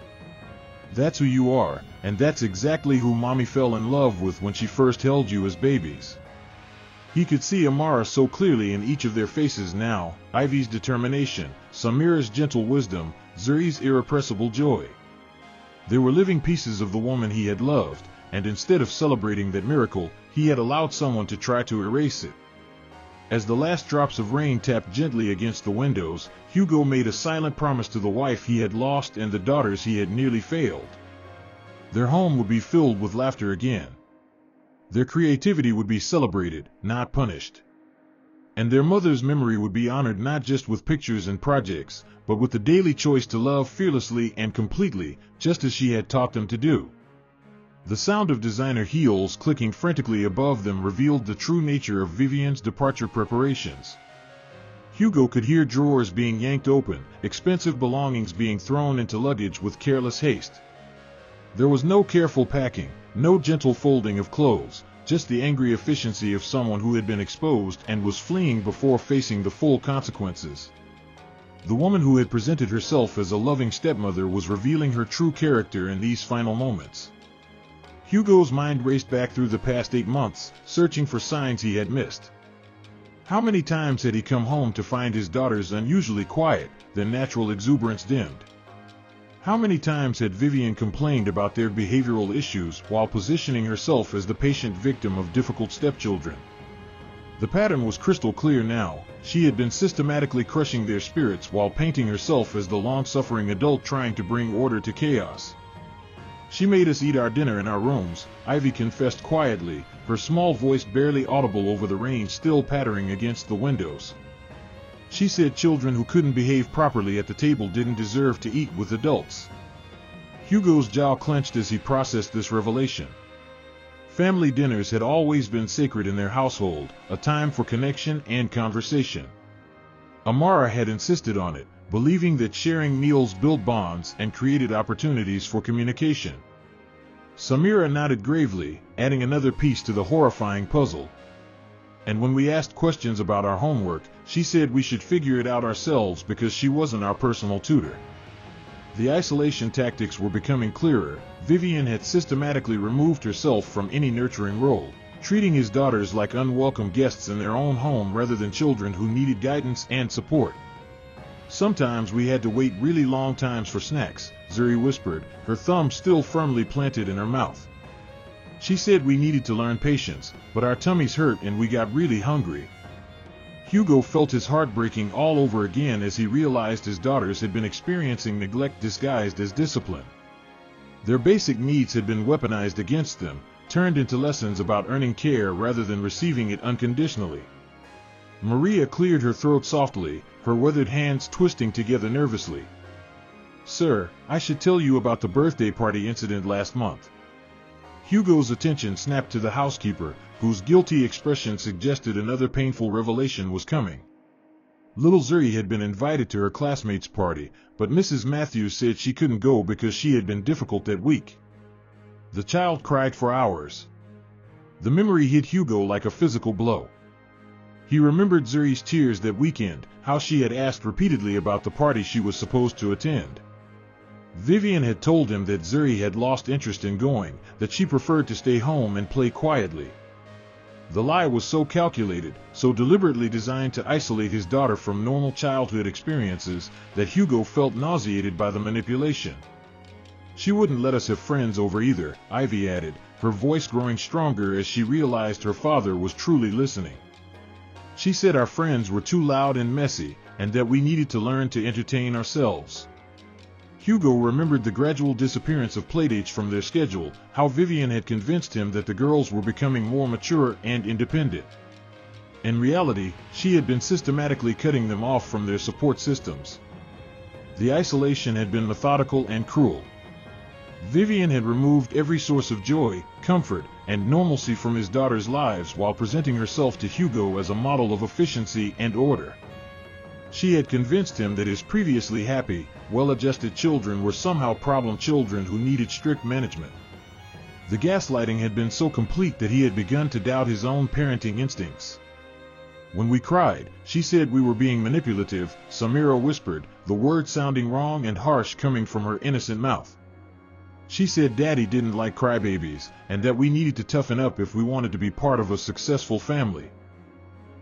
That's who you are, and that's exactly who Mommy fell in love with when she first held you as babies." He could see Amara so clearly in each of their faces now, Ivy's determination, Samira's gentle wisdom, Zuri's irrepressible joy. They were living pieces of the woman he had loved, and instead of celebrating that miracle, he had allowed someone to try to erase it. As the last drops of rain tapped gently against the windows, Hugo made a silent promise to the wife he had lost and the daughters he had nearly failed. Their home would be filled with laughter again. Their creativity would be celebrated, not punished. And their mother's memory would be honored not just with pictures and projects, but with the daily choice to love fearlessly and completely, just as she had taught them to do. The sound of designer heels clicking frantically above them revealed the true nature of Vivian's departure preparations. Hugo could hear drawers being yanked open, expensive belongings being thrown into luggage with careless haste. There was no careful packing, no gentle folding of clothes, just the angry efficiency of someone who had been exposed and was fleeing before facing the full consequences. The woman who had presented herself as a loving stepmother was revealing her true character in these final moments. Hugo's mind raced back through the past 8 months, searching for signs he had missed. How many times had he come home to find his daughters unusually quiet, their natural exuberance dimmed? How many times had Vivian complained about their behavioral issues while positioning herself as the patient victim of difficult stepchildren? The pattern was crystal clear now. She had been systematically crushing their spirits while painting herself as the long-suffering adult trying to bring order to chaos. "She made us eat our dinner in our rooms," Ivy confessed quietly, her small voice barely audible over the rain still pattering against the windows. "She said children who couldn't behave properly at the table didn't deserve to eat with adults." Hugo's jaw clenched as he processed this revelation. Family dinners had always been sacred in their household, a time for connection and conversation. Amara had insisted on it, believing that sharing meals built bonds and created opportunities for communication. Samira nodded gravely, adding another piece to the horrifying puzzle. "And when we asked questions about our homework, she said we should figure it out ourselves because she wasn't our personal tutor." The isolation tactics were becoming clearer. Vivian had systematically removed herself from any nurturing role, treating his daughters like unwelcome guests in their own home rather than children who needed guidance and support. "Sometimes we had to wait really long times for snacks," Zuri whispered, her thumb still firmly planted in her mouth. "She said we needed to learn patience, but our tummies hurt and we got really hungry." Hugo felt his heart breaking all over again as he realized his daughters had been experiencing neglect disguised as discipline. Their basic needs had been weaponized against them, turned into lessons about earning care rather than receiving it unconditionally. Maria cleared her throat softly, her weathered hands twisting together nervously. "Sir, I should tell you about the birthday party incident last month." Hugo's attention snapped to the housekeeper, whose guilty expression suggested another painful revelation was coming. Little Zuri had been invited to her classmate's party, but Mrs. Matthews said she couldn't go because she had been difficult that week. The child cried for hours. The memory hit Hugo like a physical blow. He remembered Zuri's tears that weekend, how she had asked repeatedly about the party she was supposed to attend. Vivian had told him that Zuri had lost interest in going, that she preferred to stay home and play quietly. The lie was so calculated, so deliberately designed to isolate his daughter from normal childhood experiences, that Hugo felt nauseated by the manipulation. "She wouldn't let us have friends over either," Ivy added, her voice growing stronger as she realized her father was truly listening. "She said our friends were too loud and messy, and that we needed to learn to entertain ourselves." Hugo remembered the gradual disappearance of playdates from their schedule, how Vivian had convinced him that the girls were becoming more mature and independent. In reality, she had been systematically cutting them off from their support systems. The isolation had been methodical and cruel. Vivian had removed every source of joy, comfort, and normalcy from his daughter's lives while presenting herself to Hugo as a model of efficiency and order. She had convinced him that his previously happy, well-adjusted children were somehow problem children who needed strict management. The gaslighting had been so complete that he had begun to doubt his own parenting instincts. "When we cried, she said we were being manipulative," Samira whispered, the word sounding wrong and harsh coming from her innocent mouth. "She said Daddy didn't like crybabies, and that we needed to toughen up if we wanted to be part of a successful family."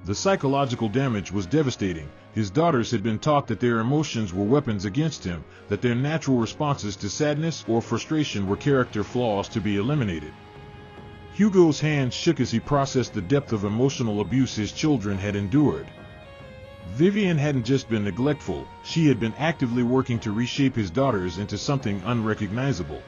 The psychological damage was devastating. His daughters had been taught that their emotions were weapons against him, that their natural responses to sadness or frustration were character flaws to be eliminated. Hugo's hands shook as he processed the depth of emotional abuse his children had endured. Vivian hadn't just been neglectful, she had been actively working to reshape his daughters into something unrecognizable.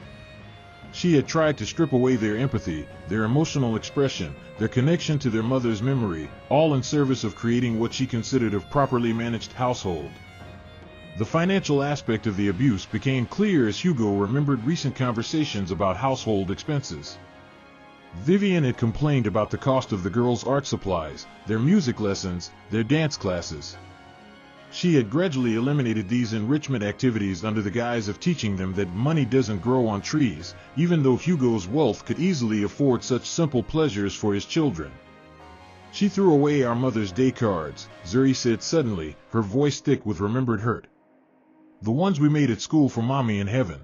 She had tried to strip away their empathy, their emotional expression, their connection to their mother's memory, all in service of creating what she considered a properly managed household. The financial aspect of the abuse became clear as Hugo remembered recent conversations about household expenses. Vivian had complained about the cost of the girls' art supplies, their music lessons, their dance classes. She had gradually eliminated these enrichment activities under the guise of teaching them that money doesn't grow on trees, even though Hugo's wealth could easily afford such simple pleasures for his children. "She threw away our Mother's Day cards," Zuri said suddenly, her voice thick with remembered hurt. "The ones we made at school for Mommy in heaven.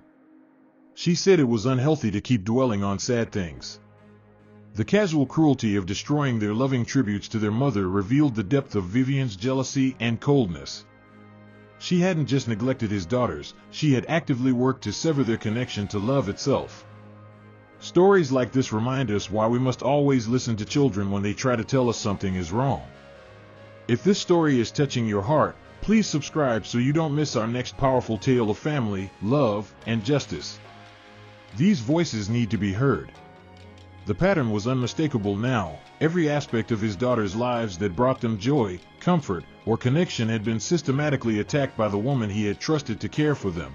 She said it was unhealthy to keep dwelling on sad things." The casual cruelty of destroying their loving tributes to their mother revealed the depth of Vivian's jealousy and coldness. She hadn't just neglected his daughters, she had actively worked to sever their connection to love itself. Stories like this remind us why we must always listen to children when they try to tell us something is wrong. If this story is touching your heart, please subscribe so you don't miss our next powerful tale of family, love, and justice. These voices need to be heard. The pattern was unmistakable now. Every aspect of his daughters' lives that brought them joy, comfort, or connection had been systematically attacked by the woman he had trusted to care for them.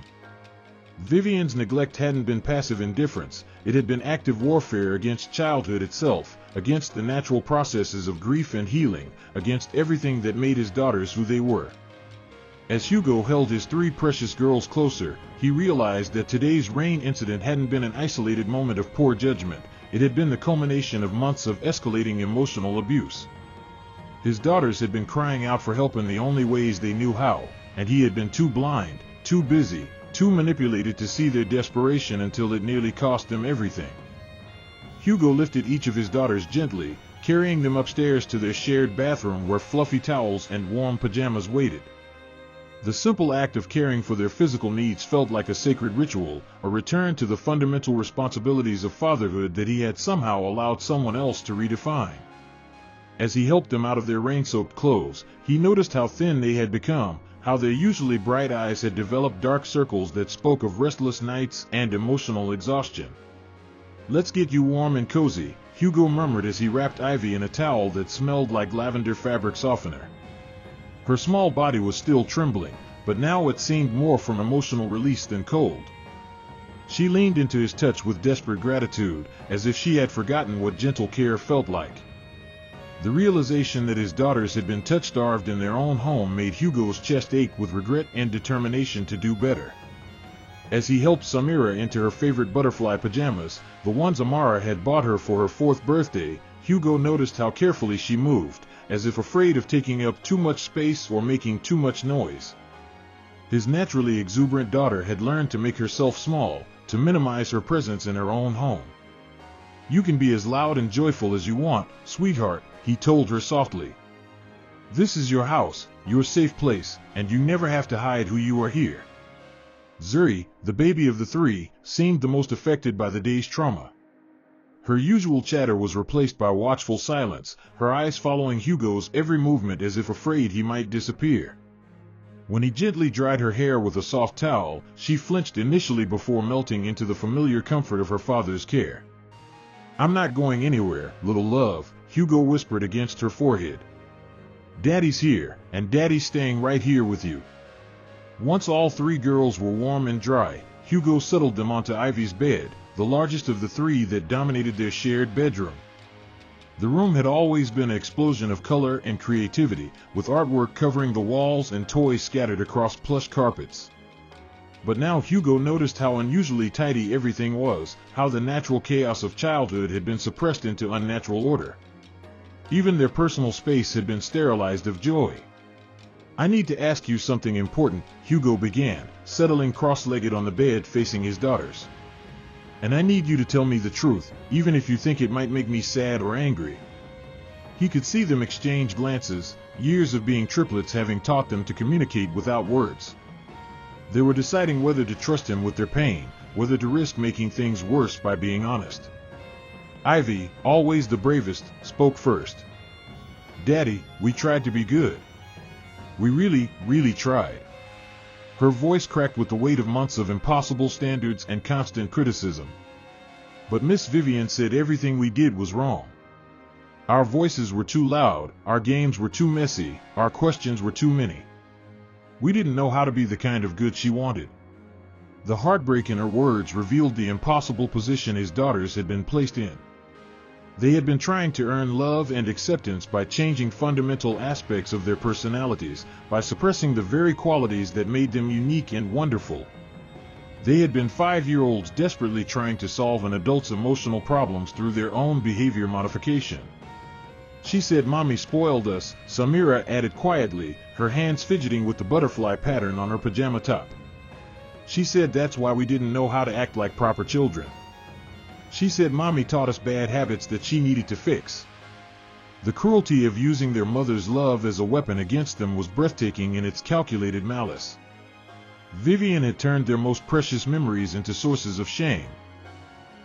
Vivian's neglect hadn't been passive indifference, it had been active warfare against childhood itself, against the natural processes of grief and healing, against everything that made his daughters who they were. As Hugo held his three precious girls closer, he realized that today's rain incident hadn't been an isolated moment of poor judgment. It had been the culmination of months of escalating emotional abuse. His daughters had been crying out for help in the only ways they knew how, and he had been too blind, too busy, too manipulated to see their desperation until it nearly cost them everything. Hugo lifted each of his daughters gently, carrying them upstairs to their shared bathroom where fluffy towels and warm pajamas waited. The simple act of caring for their physical needs felt like a sacred ritual, a return to the fundamental responsibilities of fatherhood that he had somehow allowed someone else to redefine. As he helped them out of their rain-soaked clothes, he noticed how thin they had become, how their usually bright eyes had developed dark circles that spoke of restless nights and emotional exhaustion. "Let's get you warm and cozy," Hugo murmured as he wrapped Ivy in a towel that smelled like lavender fabric softener. Her small body was still trembling, but now it seemed more from emotional release than cold. She leaned into his touch with desperate gratitude, as if she had forgotten what gentle care felt like. The realization that his daughters had been touch-starved in their own home made Hugo's chest ache with regret and determination to do better. As he helped Samira into her favorite butterfly pajamas, the ones Amara had bought her for her 4th birthday, Hugo noticed how carefully she moved, as if afraid of taking up too much space or making too much noise. His naturally exuberant daughter had learned to make herself small, to minimize her presence in her own home. "You can be as loud and joyful as you want, sweetheart," he told her softly. "This is your house, your safe place, and you never have to hide who you are here." Zuri, the baby of the 3, seemed the most affected by the day's trauma. Her usual chatter was replaced by watchful silence, her eyes following Hugo's every movement as if afraid he might disappear. When he gently dried her hair with a soft towel, she flinched initially before melting into the familiar comfort of her father's care. "I'm not going anywhere, little love," Hugo whispered against her forehead. "Daddy's here, and Daddy's staying right here with you." Once all 3 girls were warm and dry, Hugo settled them onto Ivy's bed, the largest of the 3 that dominated their shared bedroom. The room had always been an explosion of color and creativity, with artwork covering the walls and toys scattered across plush carpets. But now Hugo noticed how unusually tidy everything was, how the natural chaos of childhood had been suppressed into unnatural order. Even their personal space had been sterilized of joy. "I need to ask you something important," Hugo began, settling cross-legged on the bed facing his daughters. "And I need you to tell me the truth, even if you think it might make me sad or angry." He could see them exchange glances, years of being triplets having taught them to communicate without words. They were deciding whether to trust him with their pain, whether to risk making things worse by being honest. Ivy, always the bravest, spoke first. "Daddy, we tried to be good. We really, really tried." Her voice cracked with the weight of months of impossible standards and constant criticism. "But Miss Vivian said everything we did was wrong. Our voices were too loud, our games were too messy, our questions were too many. We didn't know how to be the kind of good she wanted." The heartbreak in her words revealed the impossible position his daughters had been placed in. They had been trying to earn love and acceptance by changing fundamental aspects of their personalities, by suppressing the very qualities that made them unique and wonderful. They had been 5-year-olds desperately trying to solve an adult's emotional problems through their own behavior modification. "She said Mommy spoiled us," Samira added quietly, her hands fidgeting with the butterfly pattern on her pajama top. "She said that's why we didn't know how to act like proper children. She said Mommy taught us bad habits that she needed to fix." The cruelty of using their mother's love as a weapon against them was breathtaking in its calculated malice. Vivian had turned their most precious memories into sources of shame.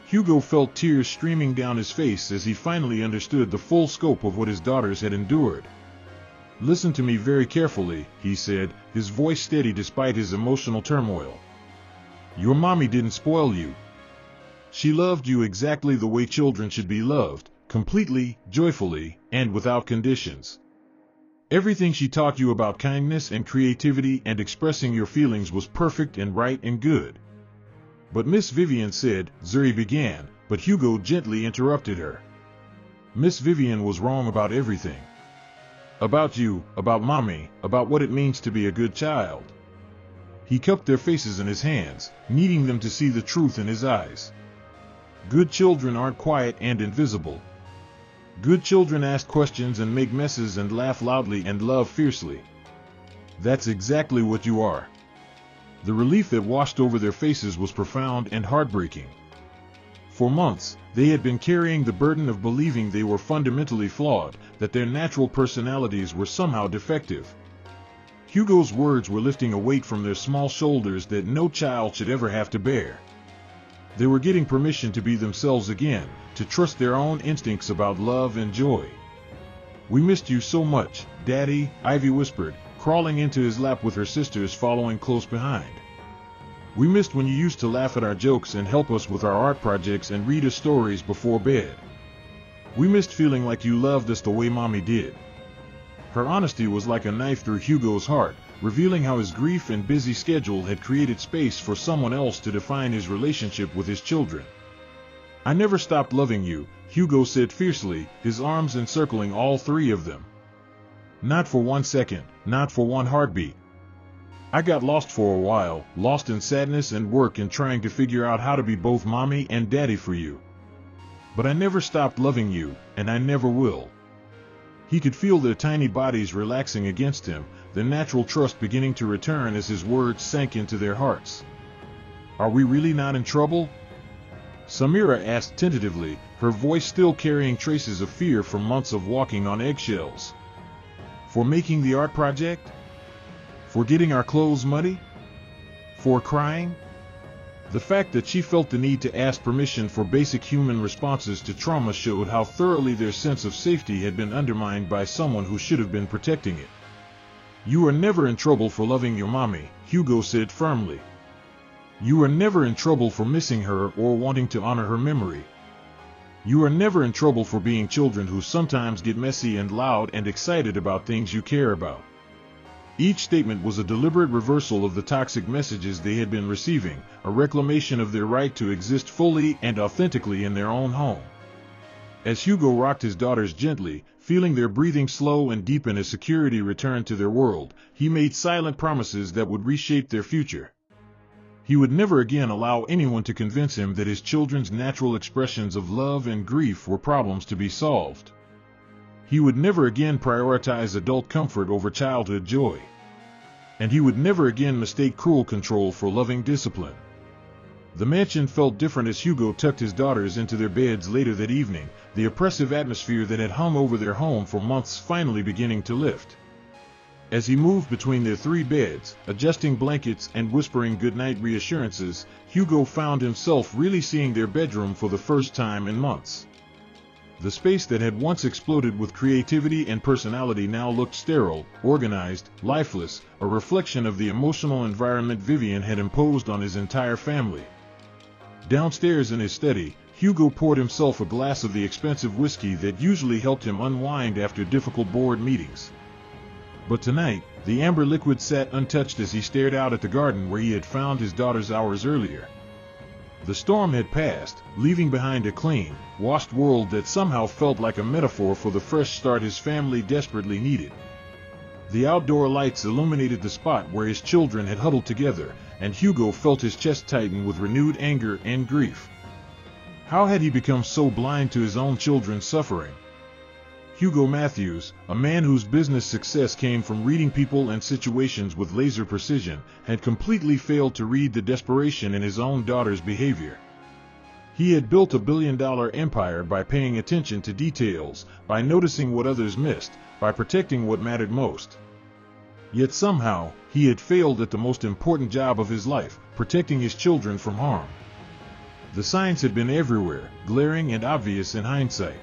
Hugo felt tears streaming down his face as he finally understood the full scope of what his daughters had endured. "Listen to me very carefully," he said, his voice steady despite his emotional turmoil. "Your mommy didn't spoil you. She loved you exactly the way children should be loved, completely, joyfully, and without conditions. Everything she taught you about kindness and creativity and expressing your feelings was perfect and right and good." "But Miss Vivian said," Zuri began, but Hugo gently interrupted her. "Miss Vivian was wrong about everything. About you, about Mommy, about what it means to be a good child." He cupped their faces in his hands, needing them to see the truth in his eyes. "Good children aren't quiet and invisible. Good children ask questions and make messes and laugh loudly and love fiercely. That's exactly what you are." The relief that washed over their faces was profound and heartbreaking. For months, they had been carrying the burden of believing they were fundamentally flawed, that their natural personalities were somehow defective. Hugo's words were lifting a weight from their small shoulders that no child should ever have to bear. They were getting permission to be themselves again, to trust their own instincts about love and joy. "We missed you so much, Daddy," Ivy whispered, crawling into his lap with her sisters following close behind. "We missed when you used to laugh at our jokes and help us with our art projects and read us stories before bed. We missed feeling like you loved us the way Mommy did." Her honesty was like a knife through Hugo's heart, revealing how his grief and busy schedule had created space for someone else to define his relationship with his children. "I never stopped loving you," Hugo said fiercely, his arms encircling all three of them. "Not for 1 second, not for one heartbeat. I got lost for a while, lost in sadness and work and trying to figure out how to be both Mommy and Daddy for you. But I never stopped loving you, and I never will." He could feel their tiny bodies relaxing against him, the natural trust beginning to return as his words sank into their hearts. "Are we really not in trouble?" Samira asked tentatively, her voice still carrying traces of fear from months of walking on eggshells. "For making the art project? For getting our clothes muddy? For crying?" The fact that she felt the need to ask permission for basic human responses to trauma showed how thoroughly their sense of safety had been undermined by someone who should have been protecting it. "You are never in trouble for loving your Mommy," Hugo said firmly. "You are never in trouble for missing her or wanting to honor her memory. You are never in trouble for being children who sometimes get messy and loud and excited about things you care about." Each statement was a deliberate reversal of the toxic messages they had been receiving, a reclamation of their right to exist fully and authentically in their own home. As Hugo rocked his daughters gently, feeling their breathing slow and deepen as security returned to their world, he made silent promises that would reshape their future. He would never again allow anyone to convince him that his children's natural expressions of love and grief were problems to be solved. He would never again prioritize adult comfort over childhood joy. And he would never again mistake cruel control for loving discipline. The mansion felt different as Hugo tucked his daughters into their beds later that evening, the oppressive atmosphere that had hung over their home for months finally beginning to lift. As he moved between their three beds, adjusting blankets and whispering goodnight reassurances, Hugo found himself really seeing their bedroom for the first time in months. The space that had once exploded with creativity and personality now looked sterile, organized, lifeless, a reflection of the emotional environment Vivian had imposed on his entire family. Downstairs in his study, Hugo poured himself a glass of the expensive whiskey that usually helped him unwind after difficult board meetings. But tonight, the amber liquid sat untouched as he stared out at the garden where he had found his daughters hours earlier. The storm had passed, leaving behind a clean, washed world that somehow felt like a metaphor for the fresh start his family desperately needed. The outdoor lights illuminated the spot where his children had huddled together, and Hugo felt his chest tighten with renewed anger and grief. How had he become so blind to his own children's suffering? Hugo Matthews, a man whose business success came from reading people and situations with laser precision, had completely failed to read the desperation in his own daughter's behavior. He had built a billion-dollar empire by paying attention to details, by noticing what others missed, by protecting what mattered most. Yet somehow, he had failed at the most important job of his life, protecting his children from harm. The signs had been everywhere, glaring and obvious in hindsight.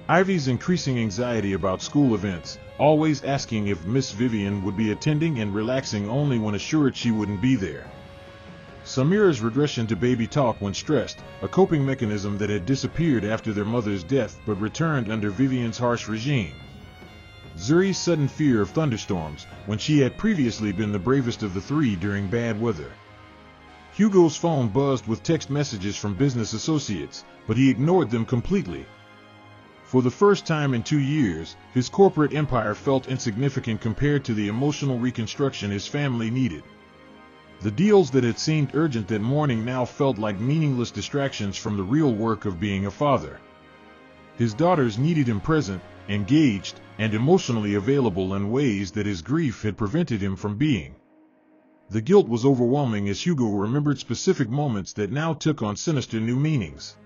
Ivy's increasing anxiety about school events, always asking if Miss Vivian would be attending and relaxing only when assured she wouldn't be there. Samira's regression to baby talk when stressed, a coping mechanism that had disappeared after their mother's death but returned under Vivian's harsh regime. Zuri's sudden fear of thunderstorms, when she had previously been the bravest of the three during bad weather. Hugo's phone buzzed with text messages from business associates, but he ignored them completely. For the first time in 2 years, his corporate empire felt insignificant compared to the emotional reconstruction his family needed. The deals that had seemed urgent that morning now felt like meaningless distractions from the real work of being a father. His daughters needed him present, engaged, and emotionally available in ways that his grief had prevented him from being. The guilt was overwhelming as Hugo remembered specific moments that now took on sinister new meanings.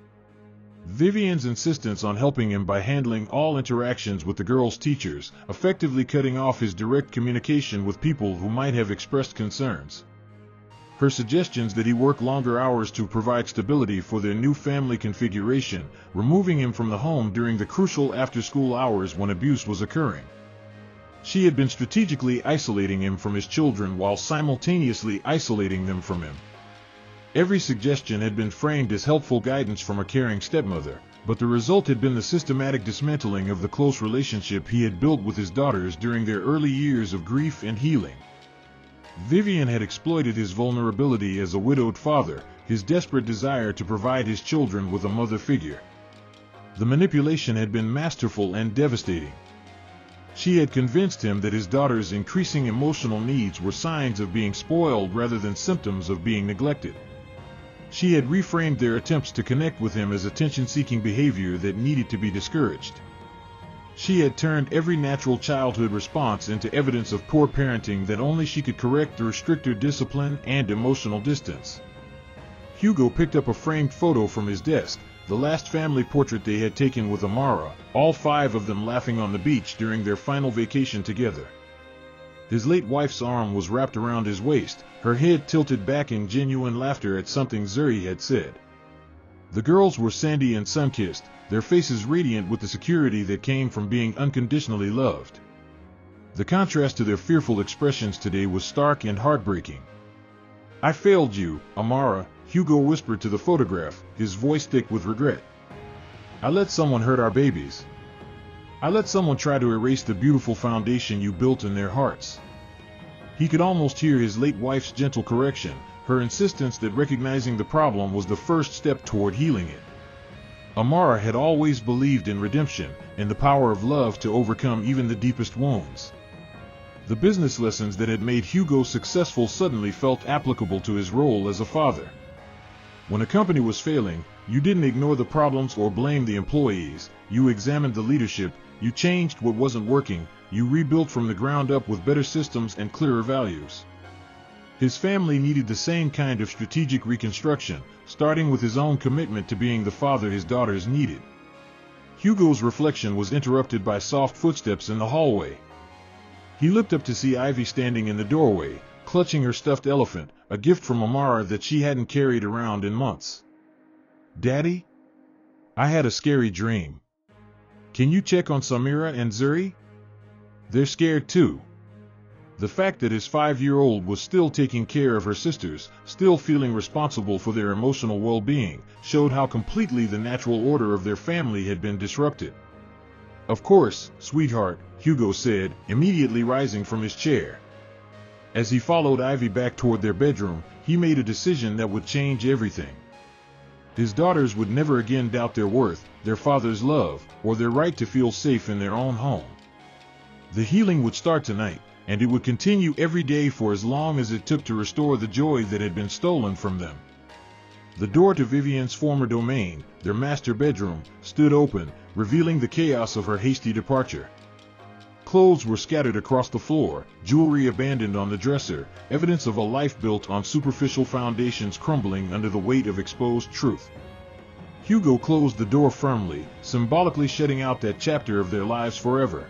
Vivian's insistence on helping him by handling all interactions with the girls' teachers, effectively cutting off his direct communication with people who might have expressed concerns. Her suggestions that he work longer hours to provide stability for their new family configuration, removing him from the home during the crucial after-school hours when abuse was occurring. She had been strategically isolating him from his children while simultaneously isolating them from him. Every suggestion had been framed as helpful guidance from a caring stepmother, but the result had been the systematic dismantling of the close relationship he had built with his daughters during their early years of grief and healing. Vivian had exploited his vulnerability as a widowed father, his desperate desire to provide his children with a mother figure. The manipulation had been masterful and devastating. She had convinced him that his daughter's increasing emotional needs were signs of being spoiled rather than symptoms of being neglected. She had reframed their attempts to connect with him as attention-seeking behavior that needed to be discouraged. She had turned every natural childhood response into evidence of poor parenting that only she could correct through stricter discipline and emotional distance. Hugo picked up a framed photo from his desk, the last family portrait they had taken with Amara, all 5 of them laughing on the beach during their final vacation together. His late wife's arm was wrapped around his waist, her head tilted back in genuine laughter at something Zuri had said. The girls were sandy and sun-kissed, their faces radiant with the security that came from being unconditionally loved. The contrast to their fearful expressions today was stark and heartbreaking. "I failed you, Amara," Hugo whispered to the photograph, his voice thick with regret. "I let someone hurt our babies. I let someone try to erase the beautiful foundation you built in their hearts." He could almost hear his late wife's gentle correction, her insistence that recognizing the problem was the first step toward healing it. Amara had always believed in redemption, in the power of love to overcome even the deepest wounds. The business lessons that had made Hugo successful suddenly felt applicable to his role as a father. When a company was failing, you didn't ignore the problems or blame the employees, you examined the leadership, you changed what wasn't working, you rebuilt from the ground up with better systems and clearer values. His family needed the same kind of strategic reconstruction, starting with his own commitment to being the father his daughters needed. Hugo's reflection was interrupted by soft footsteps in the hallway. He looked up to see Ivy standing in the doorway, clutching her stuffed elephant, a gift from Amara that she hadn't carried around in months. "Daddy? I had a scary dream. Can you check on Samira and Zuri? They're scared too." The fact that his 5-year-old was still taking care of her sisters, still feeling responsible for their emotional well-being, showed how completely the natural order of their family had been disrupted. "Of course, sweetheart," Hugo said, immediately rising from his chair. As he followed Ivy back toward their bedroom, he made a decision that would change everything. His daughters would never again doubt their worth, their father's love, or their right to feel safe in their own home. The healing would start tonight, and it would continue every day for as long as it took to restore the joy that had been stolen from them. The door to Vivian's former domain, their master bedroom, stood open, revealing the chaos of her hasty departure. Clothes were scattered across the floor, jewelry abandoned on the dresser, evidence of a life built on superficial foundations crumbling under the weight of exposed truth. Hugo closed the door firmly, symbolically shutting out that chapter of their lives forever.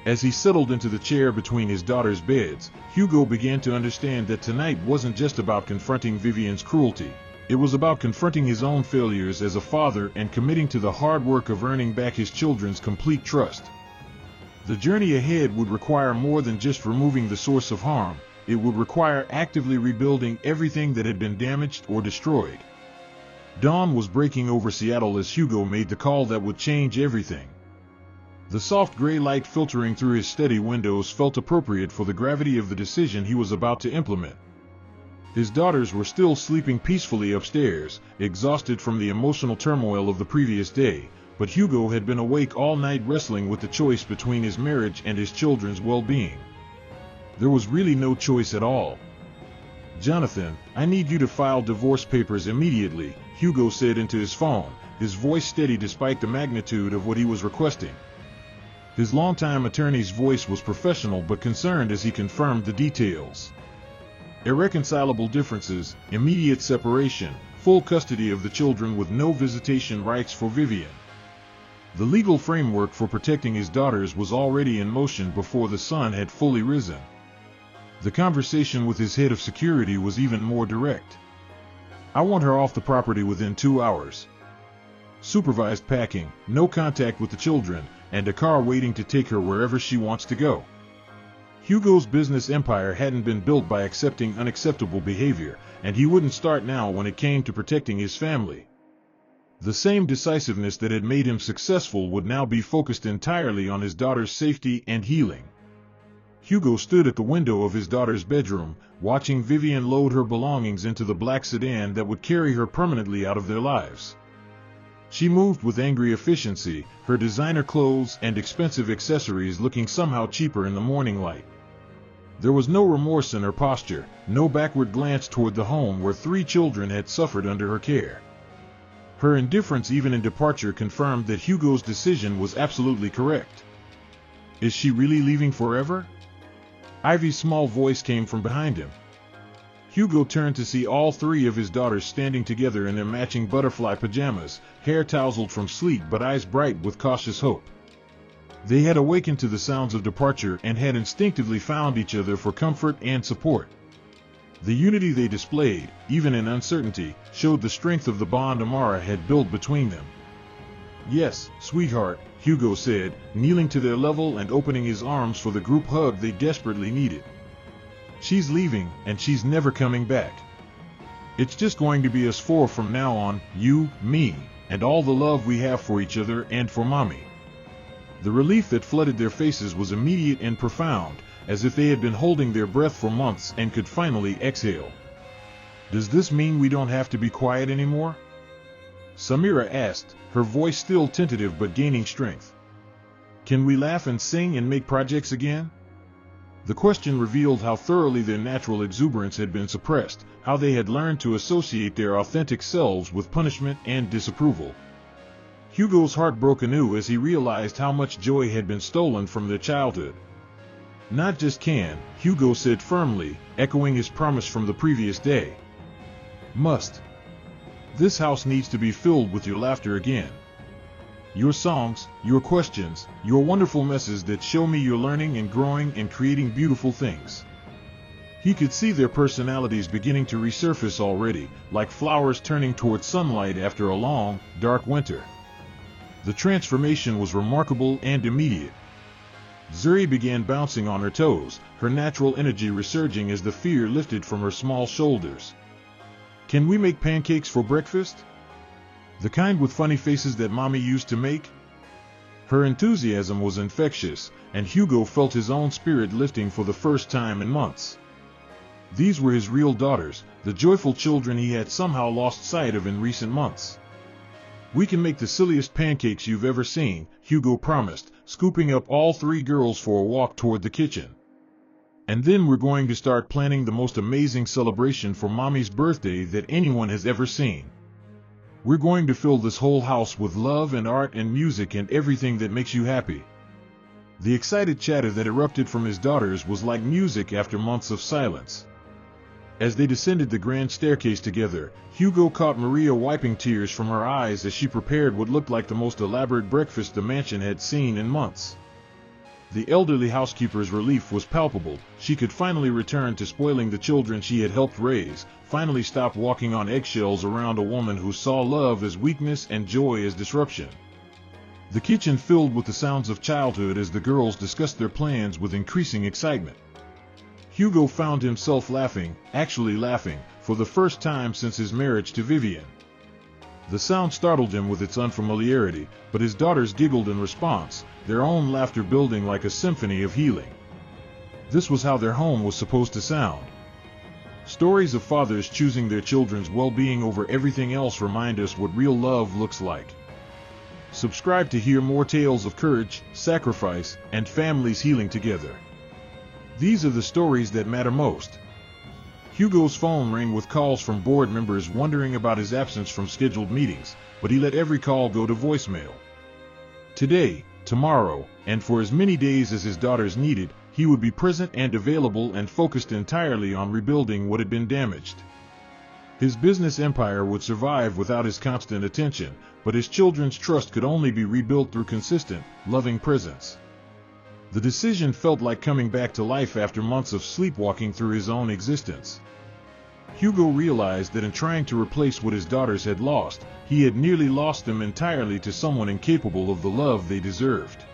As he settled into the chair between his daughters' beds, Hugo began to understand that tonight wasn't just about confronting Vivian's cruelty. It was about confronting his own failures as a father and committing to the hard work of earning back his children's complete trust. The journey ahead would require more than just removing the source of harm. It would require actively rebuilding everything that had been damaged or destroyed. Dawn was breaking over Seattle as Hugo made the call that would change everything. The soft gray light filtering through his study windows felt appropriate for the gravity of the decision he was about to implement. His daughters were still sleeping peacefully upstairs, exhausted from the emotional turmoil of the previous day, but Hugo had been awake all night wrestling with the choice between his marriage and his children's well-being. There was really no choice at all. "Jonathan, I need you to file divorce papers immediately," Hugo said into his phone, his voice steady despite the magnitude of what he was requesting. His longtime attorney's voice was professional but concerned as he confirmed the details. Irreconcilable differences, immediate separation, full custody of the children with no visitation rights for Vivian. The legal framework for protecting his daughters was already in motion before the sun had fully risen. The conversation with his head of security was even more direct. "I want her off the property within 2 hours. Supervised packing, no contact with the children, and a car waiting to take her wherever she wants to go." Hugo's business empire hadn't been built by accepting unacceptable behavior, and he wouldn't start now when it came to protecting his family. The same decisiveness that had made him successful would now be focused entirely on his daughter's safety and healing. Hugo stood at the window of his daughter's bedroom, watching Vivian load her belongings into the black sedan that would carry her permanently out of their lives. She moved with angry efficiency, her designer clothes and expensive accessories looking somehow cheaper in the morning light. There was no remorse in her posture, no backward glance toward the home where 3 children had suffered under her care. Her indifference even in departure confirmed that Hugo's decision was absolutely correct. Is she really leaving forever? Ivy's small voice came from behind him. Hugo turned to see all 3 of his daughters standing together in their matching butterfly pajamas, hair tousled from sleep but eyes bright with cautious hope. They had awakened to the sounds of departure and had instinctively found each other for comfort and support. The unity they displayed, even in uncertainty, showed the strength of the bond Amara had built between them. "Yes, sweetheart," Hugo said, kneeling to their level and opening his arms for the group hug they desperately needed. "She's leaving, and she's never coming back. It's just going to be us 4 from now on, you, me, and all the love we have for each other and for Mommy." The relief that flooded their faces was immediate and profound, as if they had been holding their breath for months and could finally exhale. "Does this mean we don't have to be quiet anymore?" Samira asked, her voice still tentative but gaining strength. "Can we laugh and sing and make projects again?" The question revealed how thoroughly their natural exuberance had been suppressed, how they had learned to associate their authentic selves with punishment and disapproval. Hugo's heart broke anew as he realized how much joy had been stolen from their childhood. "Not just can," Hugo said firmly, echoing his promise from the previous day. "Must. This house needs to be filled with your laughter again. Your songs, your questions, your wonderful messes that show me you're learning and growing and creating beautiful things." He could see their personalities beginning to resurface already, like flowers turning toward sunlight after a long, dark winter. The transformation was remarkable and immediate. Zuri began bouncing on her toes, her natural energy resurging as the fear lifted from her small shoulders. "Can we make pancakes for breakfast? The kind with funny faces that Mommy used to make?" Her enthusiasm was infectious, and Hugo felt his own spirit lifting for the first time in months. These were his real daughters, the joyful children he had somehow lost sight of in recent months. "We can make the silliest pancakes you've ever seen," Hugo promised, scooping up all 3 girls for a walk toward the kitchen. "And then we're going to start planning the most amazing celebration for Mommy's birthday that anyone has ever seen. We're going to fill this whole house with love and art and music and everything that makes you happy." The excited chatter that erupted from his daughters was like music after months of silence. As they descended the grand staircase together, Hugo caught Maria wiping tears from her eyes as she prepared what looked like the most elaborate breakfast the mansion had seen in months. The elderly housekeeper's relief was palpable. She could finally return to spoiling the children she had helped raise, finally stop walking on eggshells around a woman who saw love as weakness and joy as disruption. The kitchen filled with the sounds of childhood as the girls discussed their plans with increasing excitement. Hugo found himself laughing, actually laughing, for the first time since his marriage to Vivian. The sound startled him with its unfamiliarity, but his daughters giggled in response, their own laughter building like a symphony of healing. This was how their home was supposed to sound. Stories of fathers choosing their children's well-being over everything else remind us what real love looks like. Subscribe to hear more tales of courage, sacrifice, and families healing together. These are the stories that matter most. Hugo's phone rang with calls from board members wondering about his absence from scheduled meetings, but he let every call go to voicemail. Today, tomorrow, and for as many days as his daughters needed, he would be present and available and focused entirely on rebuilding what had been damaged. His business empire would survive without his constant attention, but his children's trust could only be rebuilt through consistent, loving presence. The decision felt like coming back to life after months of sleepwalking through his own existence. Hugo realized that in trying to replace what his daughters had lost, he had nearly lost them entirely to someone incapable of the love they deserved.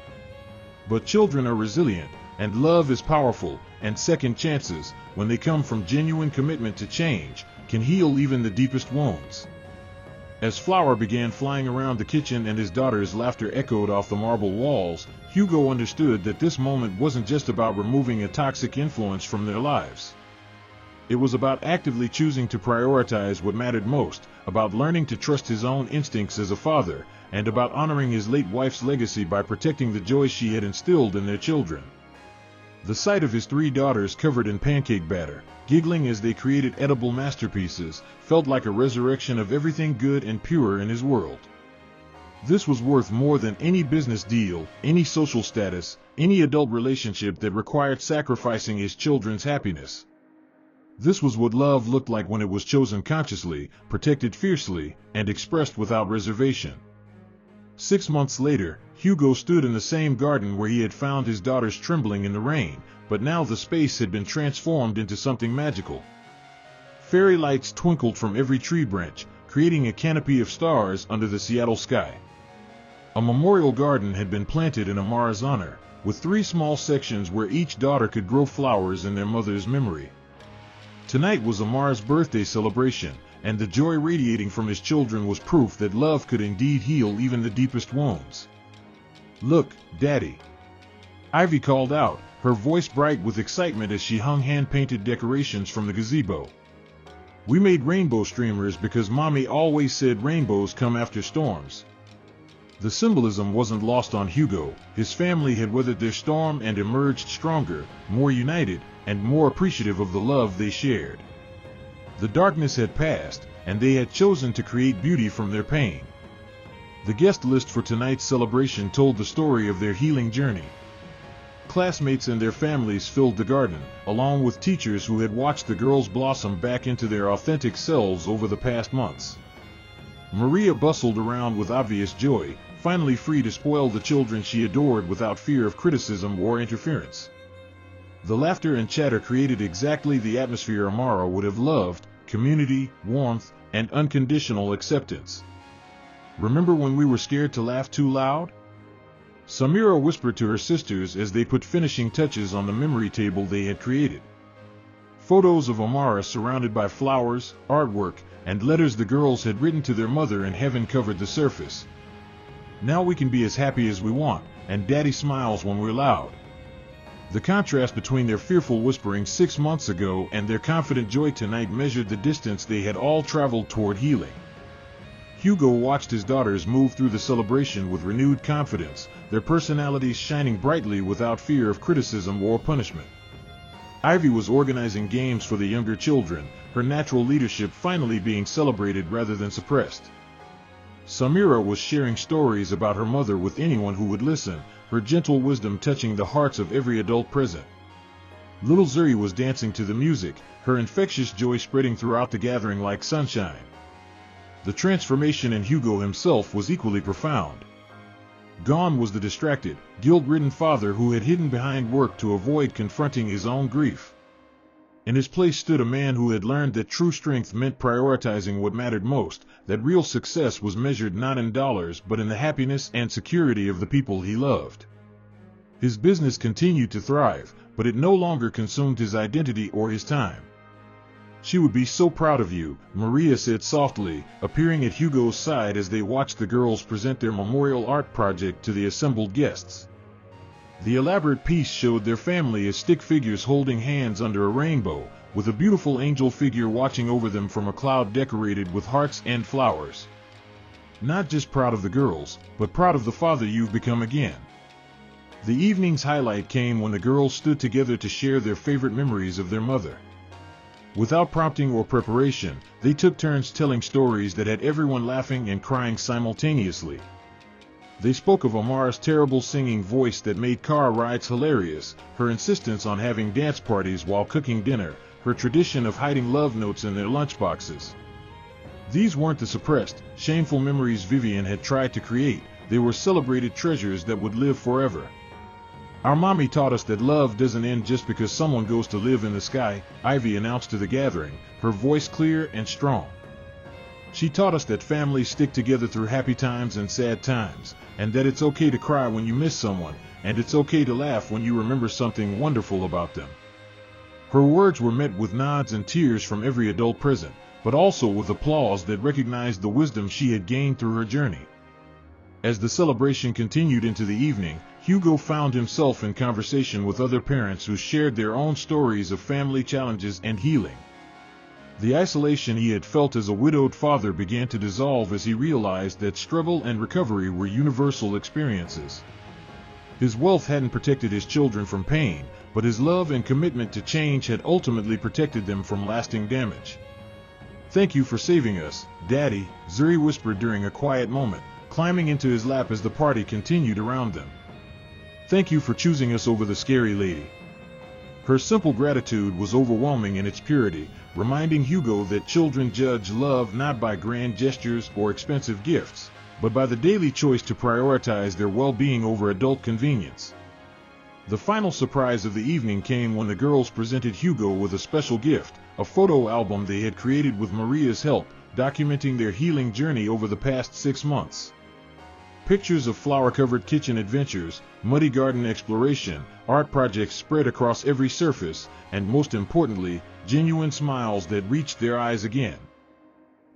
But children are resilient, and love is powerful, and second chances, when they come from genuine commitment to change, can heal even the deepest wounds. As flour began flying around the kitchen and his daughter's laughter echoed off the marble walls, Hugo understood that this moment wasn't just about removing a toxic influence from their lives. It was about actively choosing to prioritize what mattered most, about learning to trust his own instincts as a father, and about honoring his late wife's legacy by protecting the joy she had instilled in their children. The sight of his 3 daughters covered in pancake batter, giggling as they created edible masterpieces, felt like a resurrection of everything good and pure in his world. This was worth more than any business deal, any social status, any adult relationship that required sacrificing his children's happiness. This was what love looked like when it was chosen consciously, protected fiercely, and expressed without reservation. 6 months later, Hugo stood in the same garden where he had found his daughters trembling in the rain, but now the space had been transformed into something magical. Fairy lights twinkled from every tree branch, creating a canopy of stars under the Seattle sky. A memorial garden had been planted in Amara's honor, with 3 small sections where each daughter could grow flowers in their mother's memory. Tonight was Amara's birthday celebration, and the joy radiating from his children was proof that love could indeed heal even the deepest wounds. "Look, Daddy," Ivy called out, her voice bright with excitement as she hung hand-painted decorations from the gazebo. "We made rainbow streamers because Mommy always said rainbows come after storms." The symbolism wasn't lost on Hugo. His family had weathered their storm and emerged stronger, more united, and more appreciative of the love they shared. The darkness had passed, and they had chosen to create beauty from their pain. The guest list for tonight's celebration told the story of their healing journey. Classmates and their families filled the garden, along with teachers who had watched the girls blossom back into their authentic selves over the past months. Maria bustled around with obvious joy, finally free to spoil the children she adored without fear of criticism or interference. The laughter and chatter created exactly the atmosphere Amara would have loved: community, warmth, and unconditional acceptance. "Remember when we were scared to laugh too loud?" Samira whispered to her sisters as they put finishing touches on the memory table they had created. Photos of Amara surrounded by flowers, artwork, and letters the girls had written to their mother in heaven covered the surface. "Now we can be as happy as we want, and Daddy smiles when we're loud." The contrast between their fearful whispering 6 months ago and their confident joy tonight measured the distance they had all traveled toward healing. Hugo watched his daughters move through the celebration with renewed confidence, their personalities shining brightly without fear of criticism or punishment. Ivy was organizing games for the younger children, her natural leadership finally being celebrated rather than suppressed. Samira was sharing stories about her mother with anyone who would listen, her gentle wisdom touching the hearts of every adult present. Little Zuri was dancing to the music, her infectious joy spreading throughout the gathering like sunshine. The transformation in Hugo himself was equally profound. Gone was the distracted, guilt-ridden father who had hidden behind work to avoid confronting his own grief. In his place stood a man who had learned that true strength meant prioritizing what mattered most, that real success was measured not in dollars but in the happiness and security of the people he loved. His business continued to thrive, but it no longer consumed his identity or his time. "She would be so proud of you," Maria said softly, appearing at Hugo's side as they watched the girls present their memorial art project to the assembled guests. The elaborate piece showed their family as stick figures holding hands under a rainbow, with a beautiful angel figure watching over them from a cloud decorated with hearts and flowers. "Not just proud of the girls, but proud of the father you've become again." The evening's highlight came when the girls stood together to share their favorite memories of their mother. Without prompting or preparation, they took turns telling stories that had everyone laughing and crying simultaneously. They spoke of Amara's terrible singing voice that made car rides hilarious, her insistence on having dance parties while cooking dinner, her tradition of hiding love notes in their lunchboxes. These weren't the suppressed, shameful memories Vivian had tried to create, they were celebrated treasures that would live forever. "Our mommy taught us that love doesn't end just because someone goes to live in the sky," Ivy announced to the gathering, her voice clear and strong. "She taught us that families stick together through happy times and sad times, and that it's okay to cry when you miss someone, and it's okay to laugh when you remember something wonderful about them." Her words were met with nods and tears from every adult present, but also with applause that recognized the wisdom she had gained through her journey. As the celebration continued into the evening, Hugo found himself in conversation with other parents who shared their own stories of family challenges and healing. The isolation he had felt as a widowed father began to dissolve as he realized that struggle and recovery were universal experiences. His wealth hadn't protected his children from pain, but his love and commitment to change had ultimately protected them from lasting damage. "Thank you for saving us, Daddy," Zuri whispered during a quiet moment, climbing into his lap as the party continued around them. "Thank you for choosing us over the scary lady." Her simple gratitude was overwhelming in its purity, reminding Hugo that children judge love not by grand gestures or expensive gifts, but by the daily choice to prioritize their well-being over adult convenience. The final surprise of the evening came when the girls presented Hugo with a special gift, a photo album they had created with Maria's help, documenting their healing journey over the past 6 months. Pictures of flower-covered kitchen adventures, muddy garden exploration, art projects spread across every surface, and most importantly, genuine smiles that reached their eyes again.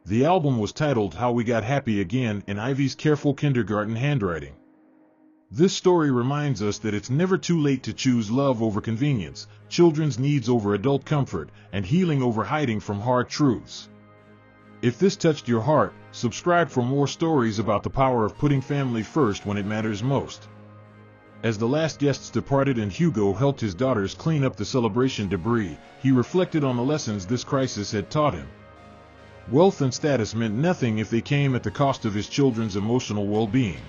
The album was titled How We Got Happy Again in Ivy's careful kindergarten handwriting. This story reminds us that it's never too late to choose love over convenience, children's needs over adult comfort, and healing over hiding from hard truths. If this touched your heart, subscribe for more stories about the power of putting family first when it matters most. As the last guests departed and Hugo helped his daughters clean up the celebration debris, he reflected on the lessons this crisis had taught him. Wealth and status meant nothing if they came at the cost of his children's emotional well-being.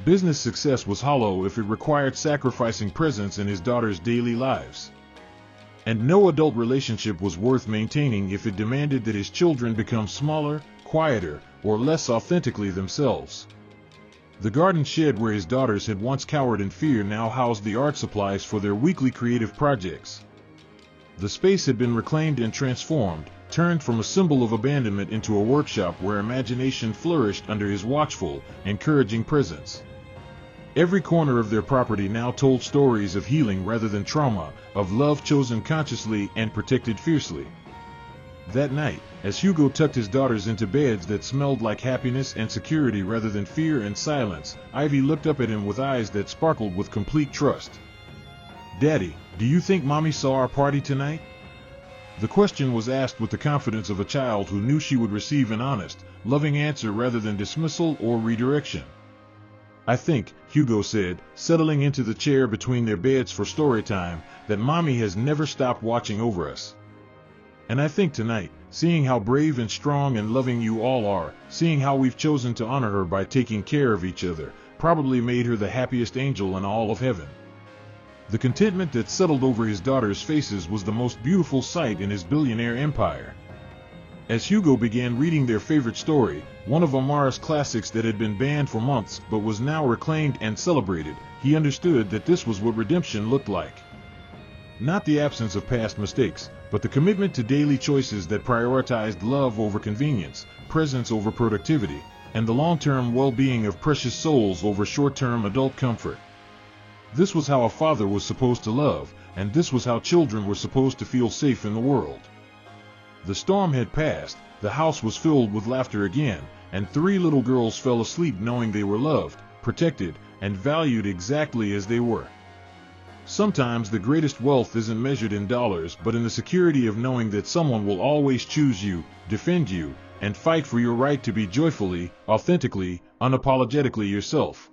Business success was hollow if it required sacrificing presence in his daughters' daily lives. And no adult relationship was worth maintaining if it demanded that his children become smaller, quieter, or less authentically themselves. The garden shed where his daughters had once cowered in fear now housed the art supplies for their weekly creative projects. The space had been reclaimed and transformed, turned from a symbol of abandonment into a workshop where imagination flourished under his watchful, encouraging presence. Every corner of their property now told stories of healing rather than trauma, of love chosen consciously and protected fiercely. That night, as Hugo tucked his daughters into beds that smelled like happiness and security rather than fear and silence, Ivy looked up at him with eyes that sparkled with complete trust. "Daddy, do you think Mommy saw our party tonight?" The question was asked with the confidence of a child who knew she would receive an honest, loving answer rather than dismissal or redirection. "I think," Hugo said, settling into the chair between their beds for story time, "that Mommy has never stopped watching over us. And I think tonight, seeing how brave and strong and loving you all are, seeing how we've chosen to honor her by taking care of each other, probably made her the happiest angel in all of heaven." The contentment that settled over his daughters' faces was the most beautiful sight in his billionaire empire. As Hugo began reading their favorite story, one of Amara's classics that had been banned for months but was now reclaimed and celebrated, he understood that this was what redemption looked like. Not the absence of past mistakes, but the commitment to daily choices that prioritized love over convenience, presence over productivity, and the long-term well-being of precious souls over short-term adult comfort. This was how a father was supposed to love, and this was how children were supposed to feel safe in the world. The storm had passed, the house was filled with laughter again, and 3 little girls fell asleep knowing they were loved, protected, and valued exactly as they were. Sometimes the greatest wealth isn't measured in dollars but in the security of knowing that someone will always choose you, defend you, and fight for your right to be joyfully, authentically, unapologetically yourself.